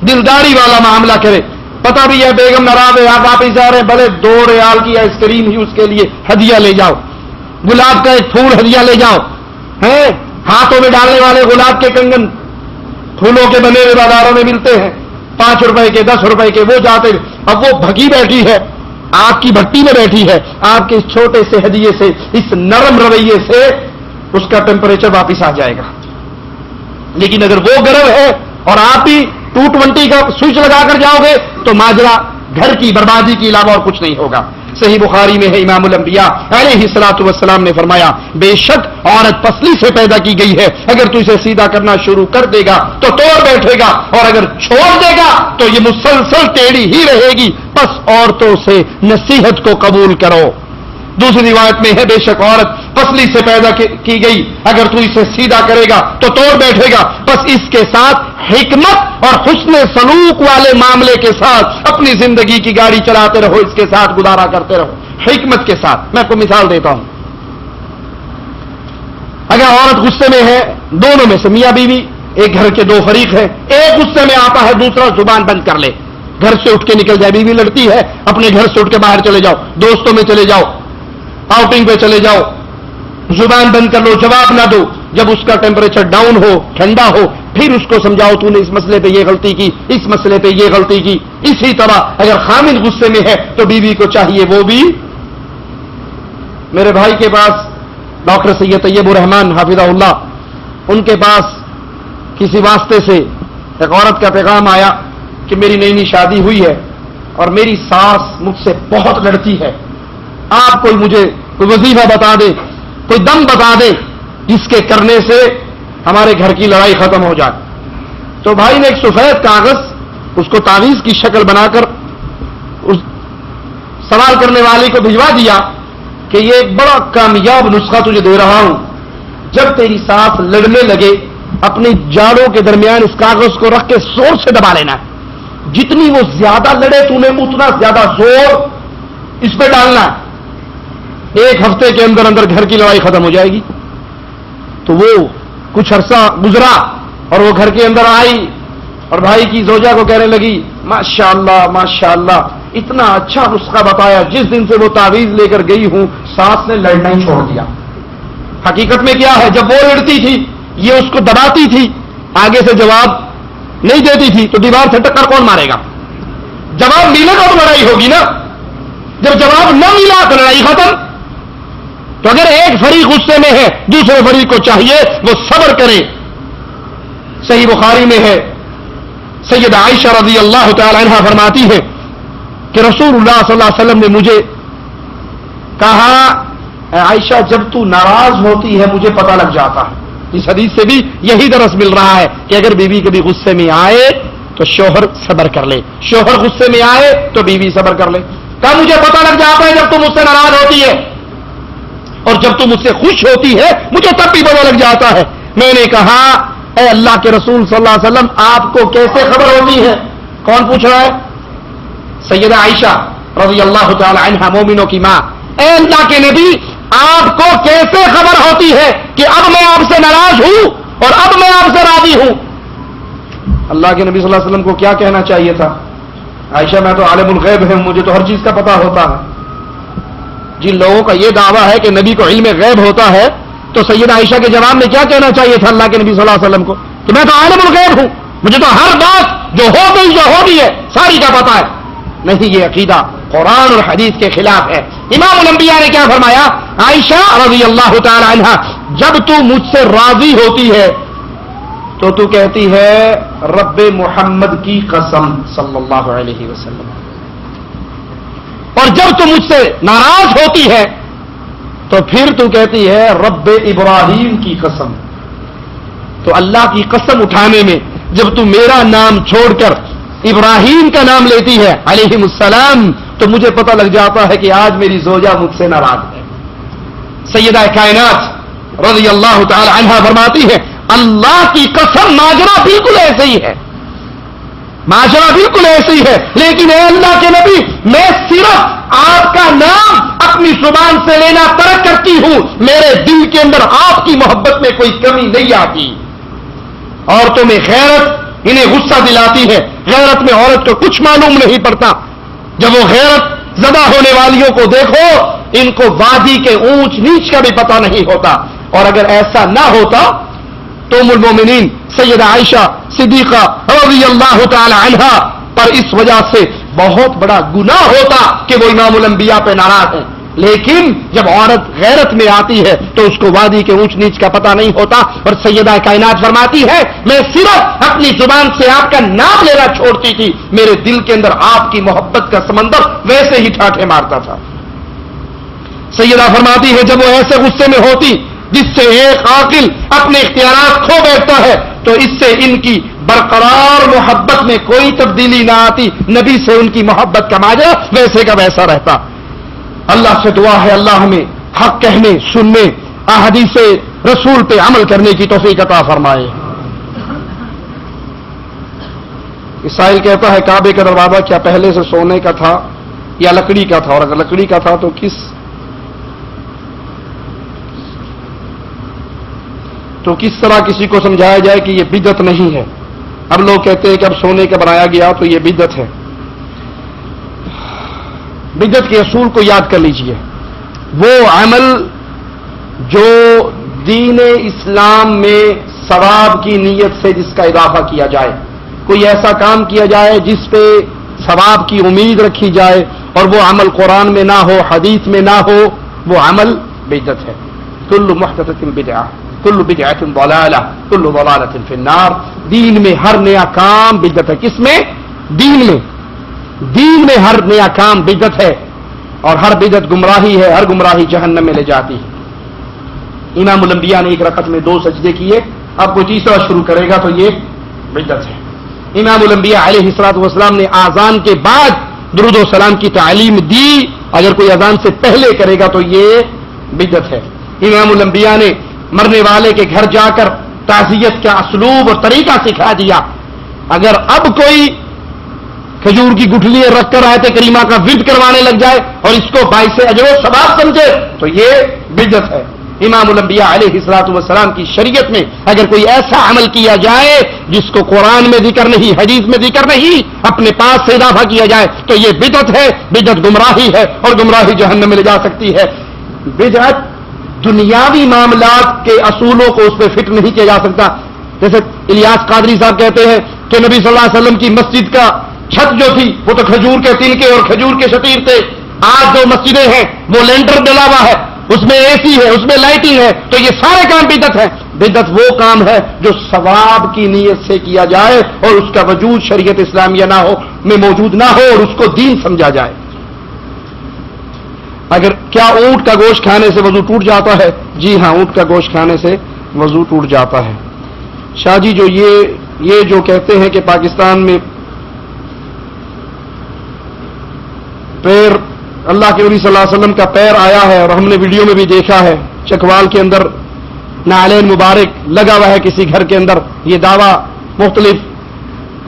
دلداری والا معاملہ کرے۔ پتہ بھی ہے بیگم ناراض ہے، آپ واپس جا رہے ہیں، بھلے 2 ریال کی آئس کریم ہی اس کے لیے ہدیہ لے جاؤ، گلاب کا ایک پھول ہدیہ لے جاؤ، ہیں ہاتھوں میں ڈالنے والے گلاب کے کنگن پھولوں کے بنے ہوئے بازاروں میں ملتے ہیں، 5 روپے کے 10 روپے کے، وہ جاتے۔ اب وہ بھگی بیٹھی ہے، آپ کی بھٹی میں بیٹھی ہے، آپ کے اس چھوٹے سے ہدیے سے، اس نرم رویے سے اس کا ٹیمپریچر واپس آ جائے گا۔ لیکن اگر وہ گرم ہے اور آپ بھی 220 کا سوئچ لگا کر جاؤ گے تو ماجرا گھر کی بربادی کے علاوہ اور کچھ نہیں ہوگا۔ صحیح بخاری میں ہے امام الانبیاء علیہ الصلوۃ والسلام نے فرمایا بے شک عورت پسلی سے پیدا کی گئی ہے، اگر تو اسے سیدھا کرنا شروع کر دے گا تو توڑ بیٹھے گا، اور اگر چھوڑ دے گا تو یہ مسلسل ٹیڑھی ہی رہے گی، بس عورتوں سے نصیحت کو قبول کرو۔ دوسری روایت میں ہے بے شک عورت پسلی سے پیدا کی گئی، اگر تو اسے سیدھا کرے گا تو توڑ بیٹھے گا، بس اس کے ساتھ حکمت اور حسن سلوک والے معاملے کے ساتھ اپنی زندگی کی گاڑی چلاتے رہو، اس کے ساتھ گزارا کرتے رہو حکمت کے ساتھ۔ میں آپ کو مثال دیتا ہوں، اگر عورت غصے میں ہے، دونوں میں سے میاں بیوی ایک گھر کے 2 فریق ہیں، ایک غصے میں آتا ہے دوسرا زبان بند کر لے، گھر سے اٹھ کے نکل جائے، بیوی لڑتی ہے اپنے گھر سے اٹھ کے باہر چلے جاؤ، دوستوں میں چلے جاؤ، آؤٹنگ پہ چلے جاؤ، زبان بند کر لو، جواب نہ دو، جب اس کا ٹیمپریچر ڈاؤن ہو، ٹھنڈا ہو، پھر اس کو سمجھاؤ تو نے اس مسئلے پہ یہ غلطی کی، اس مسئلے پہ یہ غلطی کی۔ اسی طرح اگر خامند غصے میں ہے تو بیوی کو چاہیے وہ بھی۔ میرے بھائی کے پاس ڈاکٹر سید طیب الرحمان حافظہ اللہ، ان کے پاس کسی واسطے سے ایک عورت کا پیغام آیا کہ میری نئی نئی شادی ہوئی ہے اور میری ساس مجھ سے بہت لڑتی ہے، آپ کوئی مجھے کوئی وظیفہ بتا دے، کوئی دم بتا دے جس کے کرنے سے ہمارے گھر کی لڑائی ختم ہو جائے۔ تو بھائی نے ایک سفید کاغذ اس کو تعویذ کی شکل بنا کر سوال کرنے والے کو بھجوا دیا کہ یہ ایک بڑا کامیاب نسخہ تجھے دے رہا ہوں، جب تیری سانس لڑنے لگے اپنی جاڑوں کے درمیان اس کاغذ کو رکھ کے زور سے دبا لینا، جتنی وہ زیادہ لڑے تو نے اتنا زیادہ زور اس پہ ڈالنا، ایک ہفتے کے اندر اندر گھر کی لڑائی ختم ہو جائے گی۔ تو وہ کچھ عرصہ گزرا اور وہ گھر کے اندر آئی اور بھائی کی زوجہ کو کہنے لگی ماشاءاللہ ماشاءاللہ اتنا اچھا نسخہ بتایا، جس دن سے وہ تعویذ لے کر گئی ہوں سانس نے لڑنا ہی چھوڑ دیا۔ حقیقت میں کیا ہے، جب وہ لڑتی تھی یہ اس کو دباتی تھی، آگے سے جواب نہیں دیتی تھی، تو دیوار سے ٹکر کون مارے گا؟ جواب ملے گا تو لڑائی ہوگی نا، جب جواب نہ ملا تو لڑائی ختم۔ تو اگر ایک فریق غصے میں ہے دوسرے فریق کو چاہیے وہ صبر کرے۔ صحیح بخاری میں ہے، سیدہ عائشہ رضی اللہ تعالی عنہا فرماتی ہے کہ رسول اللہ صلی اللہ علیہ وسلم نے مجھے کہا اے عائشہ جب تو ناراض ہوتی ہے مجھے پتہ لگ جاتا ہے۔ اس حدیث سے بھی یہی درس مل رہا ہے کہ اگر بیوی کبھی غصے میں آئے تو شوہر صبر کر لے، شوہر غصے میں آئے تو بیوی صبر کر لے۔ کہا مجھے پتہ لگ جاتا ہے جب تم مجھ سے ناراض ہوتی ہے، اور جب تم مجھ سے خوش ہوتی ہے مجھے تب بھی پتہ لگ جاتا ہے۔ میں نے کہا اے اللہ کے رسول صلی اللہ علیہ وسلم آپ کو کیسے خبر ہوتی ہے؟ کون پوچھ رہا ہے؟ سیدہ عائشہ رضی اللہ تعالی عنہا مومنوں کی ماں، اے اللہ کے نبی آپ کو کیسے خبر ہوتی ہے کہ اب میں آپ سے ناراض ہوں اور اب میں آپ سے راضی ہوں؟ اللہ کے نبی صلی اللہ علیہ وسلم کو کیا کہنا چاہیے تھا؟ عائشہ میں تو عالم الغیب ہے، مجھے تو ہر چیز کا پتہ ہوتا ہے۔ جن لوگوں کا یہ دعویٰ ہے کہ نبی کو علم غیب ہوتا ہے تو سیدہ عائشہ کے جواب میں کیا کہنا چاہیے تھا اللہ کے نبی صلی اللہ علیہ وسلم کو کہ میں تو عالم الغیب ہوں، مجھے تو ہر بات جو ہو گئی جو ہو گئی ہے ساری کا پتہ ہے۔ نہیں، یہ عقیدہ قرآن اور حدیث کے خلاف ہے۔ امام الانبیاء نے کیا فرمایا؟ عائشہ رضی اللہ تعالی عنہا جب تو مجھ سے راضی ہوتی ہے تو کہتی ہے رب محمد کی قسم صلی اللہ علیہ وسلم، اور جب تو مجھ سے ناراض ہوتی ہے تو پھر تو کہتی ہے رب ابراہیم کی قسم۔ تو اللہ کی قسم اٹھانے میں جب تو میرا نام چھوڑ کر ابراہیم کا نام لیتی ہے علیہ السلام تو مجھے پتہ لگ جاتا ہے کہ آج میری زوجہ مجھ سے ناراض ہے۔ سیدہ کائنات رضی اللہ تعالی عنہا فرماتی ہے اللہ کی قسم ماجرا بالکل ایسے ہی ہے، ماجرا بالکل ایسے ہی ہے، لیکن اے اللہ کے نبی میں صرف آپ کا نام اپنی زبان سے لینا ترک کرتی ہوں، میرے دل کے اندر آپ کی محبت میں کوئی کمی نہیں آتی۔ عورتوں میں غیرت انہیں غصہ دلاتی ہے، غیرت میں عورت کو کچھ معلوم نہیں پڑتا۔ جب وہ غیرت زدہ ہونے والیوں کو دیکھو ان کو وادی کے اونچ نیچ کا بھی پتہ نہیں ہوتا، اور اگر ایسا نہ ہوتا تو ام المومنین سیدہ عائشہ صدیقہ رضی اللہ تعالی عنہا پر اس وجہ سے بہت بڑا گناہ ہوتا کہ وہ امام الانبیاء پہ ناراض ہیں۔ لیکن جب عورت غیرت میں آتی ہے تو اس کو وادی کے اونچ نیچ کا پتہ نہیں ہوتا، اور سیدہ کائنات فرماتی ہے میں صرف اپنی زبان سے آپ کا نام لینا چھوڑتی تھی، میرے دل کے اندر آپ کی محبت کا سمندر ویسے ہی ٹھاٹھے مارتا تھا۔ سیدہ فرماتی ہے جب وہ ایسے غصے میں ہوتی جس سے ایک عاقل اپنے اختیارات کھو بیٹھتا ہے تو اس سے ان کی برقرار محبت میں کوئی تبدیلی نہ آتی، نبی سے ان کی محبت کا ماجرا ویسے کا ویسا رہتا۔ اللہ سے دعا ہے اللہ ہمیں حق کہنے، سننے، احادیث رسول پہ عمل کرنے کی توفیق عطا فرمائے۔ اسرائیل کہتا ہے کعبے کا دروازہ کیا پہلے سے سونے کا تھا یا لکڑی کا تھا، اور اگر لکڑی کا تھا تو کس طرح کسی کو سمجھایا جائے کہ یہ بدعت نہیں ہے؟ اب لوگ کہتے ہیں کہ اب سونے کا بنایا گیا تو یہ بدعت ہے۔ بدعت کے اصول کو یاد کر لیجئے، وہ عمل جو دین اسلام میں ثواب کی نیت سے جس کا اضافہ کیا جائے، کوئی ایسا کام کیا جائے جس پہ ثواب کی امید رکھی جائے اور وہ عمل قرآن میں نہ ہو، حدیث میں نہ ہو، وہ عمل بدعت ہے۔ کل محدثۃ بدعہ کل بدعۃ ضلالہ کل ضلالۃ فی النار۔ دین میں ہر نیا کام بدعت ہے۔ کس میں؟ دین میں ہر نیا کام بدعت ہے، اور ہر بدعت گمراہی ہے، ہر گمراہی جہنم میں لے جاتی ہے۔ امام الانبیاء نے ایک رکعت میں 2 سجدے کیے، اب کوئی تیسرا شروع کرے گا تو یہ بدعت ہے۔ امام الانبیاء علیہ الصلوۃ والسلام نے آذان کے بعد درود و سلام کی تعلیم دی، اگر کوئی اذان سے پہلے کرے گا تو یہ بدعت ہے۔ امام الانبیاء نے مرنے والے کے گھر جا کر تعزیت کا اسلوب اور طریقہ سکھا دیا، اگر اب کوئی کھجور کی گٹھلی رکھ کر آیت کریمہ کا ورد کروانے لگ جائے اور اس کو باعث اجر و ثواب سمجھے تو یہ بدعت ہے۔ امام الانبیاء علیہ الصلوۃ والسلام کی شریعت میں اگر کوئی ایسا عمل کیا جائے جس کو قرآن میں ذکر نہیں، حدیث میں ذکر نہیں، اپنے پاس سے اضافہ کیا جائے تو یہ بدعت ہے، بدعت گمراہی ہے اور گمراہی جہنم میں لے جا سکتی ہے۔ بدعت دنیاوی معاملات کے اصولوں کو اس پہ فٹ نہیں کیا جا سکتا، جیسے الیاس قادری صاحب کہتے ہیں کہ نبی صلی اللہ علیہ وسلم کی مسجد کا چھت جو تھی وہ تو کھجور کے تنکے اور کھجور کے شتیر تھے، آج جو مسجدیں ہیں وہ لینٹر ڈلا ہوا ہے، اس میں اے سی ہے، اس میں لائٹنگ ہے، تو یہ سارے کام بدعت ہیں۔ بدعت وہ کام ہے جو ثواب کی نیت سے کیا جائے اور اس کا وجود شریعت اسلامیہ نہ ہو میں موجود نہ ہو اور اس کو دین سمجھا جائے۔ اگر کیا اونٹ کا گوشت کھانے سے وضو ٹوٹ جاتا ہے؟ جی ہاں، اونٹ کا گوشت کھانے سے وضو ٹوٹ جاتا ہے۔ شاہ جی جو یہ جو کہتے ہیں کہ پاکستان میں پیر اللہ کے نبی صلی اللہ علیہ وسلم کا پیر آیا ہے اور ہم نے ویڈیو میں بھی دیکھا ہے چکوال کے اندر نعلین مبارک لگا ہوا ہے کسی گھر کے اندر، یہ دعویٰ مختلف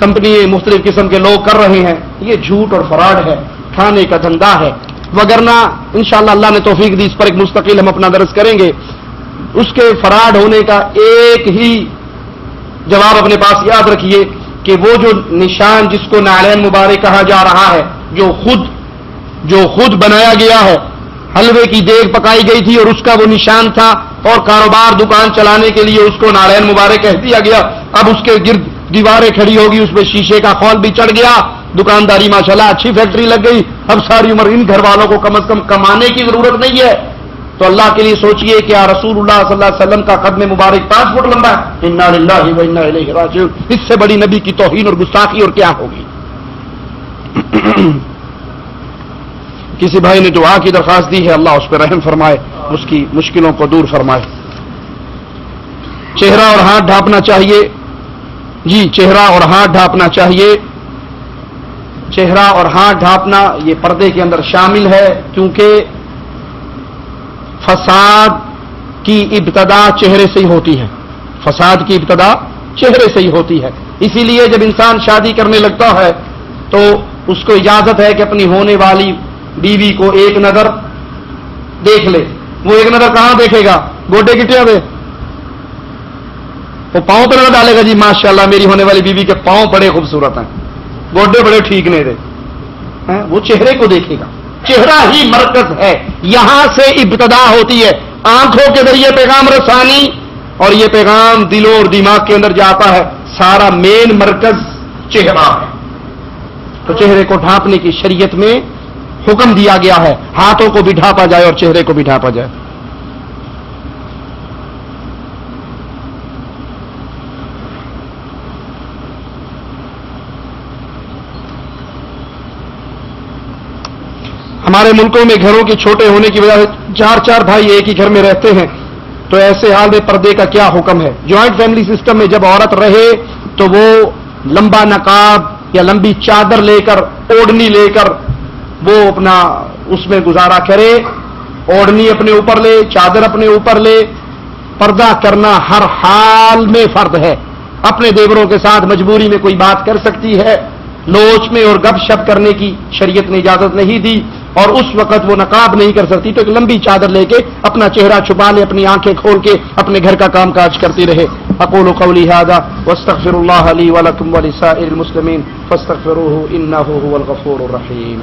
کمپنی مختلف قسم کے لوگ کر رہے ہیں، یہ جھوٹ اور فراڈ ہے، کھانے کا دھندا ہے، وگرنہ انشاءاللہ اللہ نے توفیق دی اس پر ایک مستقل ہم اپنا درس کریں گے۔ اس کے فراڈ ہونے کا ایک ہی جواب اپنے پاس یاد رکھیے کہ وہ جو نشان جس کو نعلین مبارک کہا جا رہا ہے، جو خود بنایا گیا ہے، حلوے کی دیگ پکائی گئی تھی اور اس کا وہ نشان تھا اور کاروبار دکان چلانے کے لیے اس کو نعلین مبارک کہہ دیا گیا، اب اس کے گرد دیواریں کھڑی ہوگی، اس پہ شیشے کا خول بھی چڑھ گیا، دکانداری ماشاءاللہ اچھی فیکٹری لگ گئی، اب ساری عمر ان گھر والوں کو کم از کم کمانے کی ضرورت نہیں ہے، تو اللہ کے لیے سوچئے کہ رسول اللہ صلی اللہ علیہ وسلم کا قدم مبارک 5 فٹ لمبا ہے، انا للہ و انا الیہ راجعون، اس سے بڑی نبی کی توہین اور گستاخی اور کیا ہوگی۔ کسی بھائی نے دعا کی درخواست دی ہے، اللہ اس پہ رحم فرمائے، اس کی مشکلوں کو دور فرمائے۔ چہرہ اور ہاتھ ڈھانپنا چاہیے، جی چہرہ اور ہاتھ ڈھانپنا چاہیے۔ چہرہ اور ہاتھ ڈھانپنا یہ پردے کے اندر شامل ہے، کیونکہ فساد کی ابتدا چہرے سے ہی ہوتی ہے، فساد کی ابتدا چہرے سے ہی ہوتی ہے، اسی لیے جب انسان شادی کرنے لگتا ہے تو اس کو اجازت ہے کہ اپنی ہونے والی بیوی کو ایک نظر دیکھ لے۔ وہ ایک نظر کہاں دیکھے گا؟ گوڈے گٹیا دے، وہ پاؤں پہ نظر ڈالے گا، جی ماشاءاللہ میری ہونے والی بیوی کے پاؤں بڑے خوبصورت ہیں، گوڈے بڑے ٹھیک نہیں دے، وہ چہرے کو دیکھے گا۔ چہرہ ہی مرکز ہے، یہاں سے ابتدا ہوتی ہے، آنکھوں کے ذریعے پیغام رسانی اور یہ پیغام دلوں اور دماغ کے اندر جاتا ہے، سارا مین مرکز چہرہ ہے۔ تو چہرے کو ڈھانپنے کی شریعت میں حکم دیا گیا ہے، ہاتھوں کو بھی ڈھانپا جائے اور چہرے کو بھی ڈھانپا جائے۔ ہمارے ملکوں میں گھروں کے چھوٹے ہونے کی وجہ سے 4 بھائی ایک ہی گھر میں رہتے ہیں، تو ایسے حال میں پردے کا کیا حکم ہے؟ جوائنٹ فیملی سسٹم میں جب عورت رہے تو وہ لمبا نقاب یا لمبی چادر لے کر، اوڑھنی لے کر وہ اپنا اس میں گزارا کرے، اوڑھنی اپنے اوپر لے، چادر اپنے اوپر لے، پردہ کرنا ہر حال میں فرض ہے۔ اپنے دیوروں کے ساتھ مجبوری میں کوئی بات کر سکتی ہے، لوچ میں اور گپ شپ کرنے کی شریعت نے اجازت نہیں دی، اور اس وقت وہ نقاب نہیں کر سکتی تو ایک لمبی چادر لے کے اپنا چہرہ چھپا لے، اپنی آنکھیں کھول کے اپنے گھر کا کام کاج کرتی رہے۔ اقول قولی ھذا واستغفر اللہ لی ولکم ولسائر المسلمین فاستغفروہ انہ ھو الغفور الرحیم۔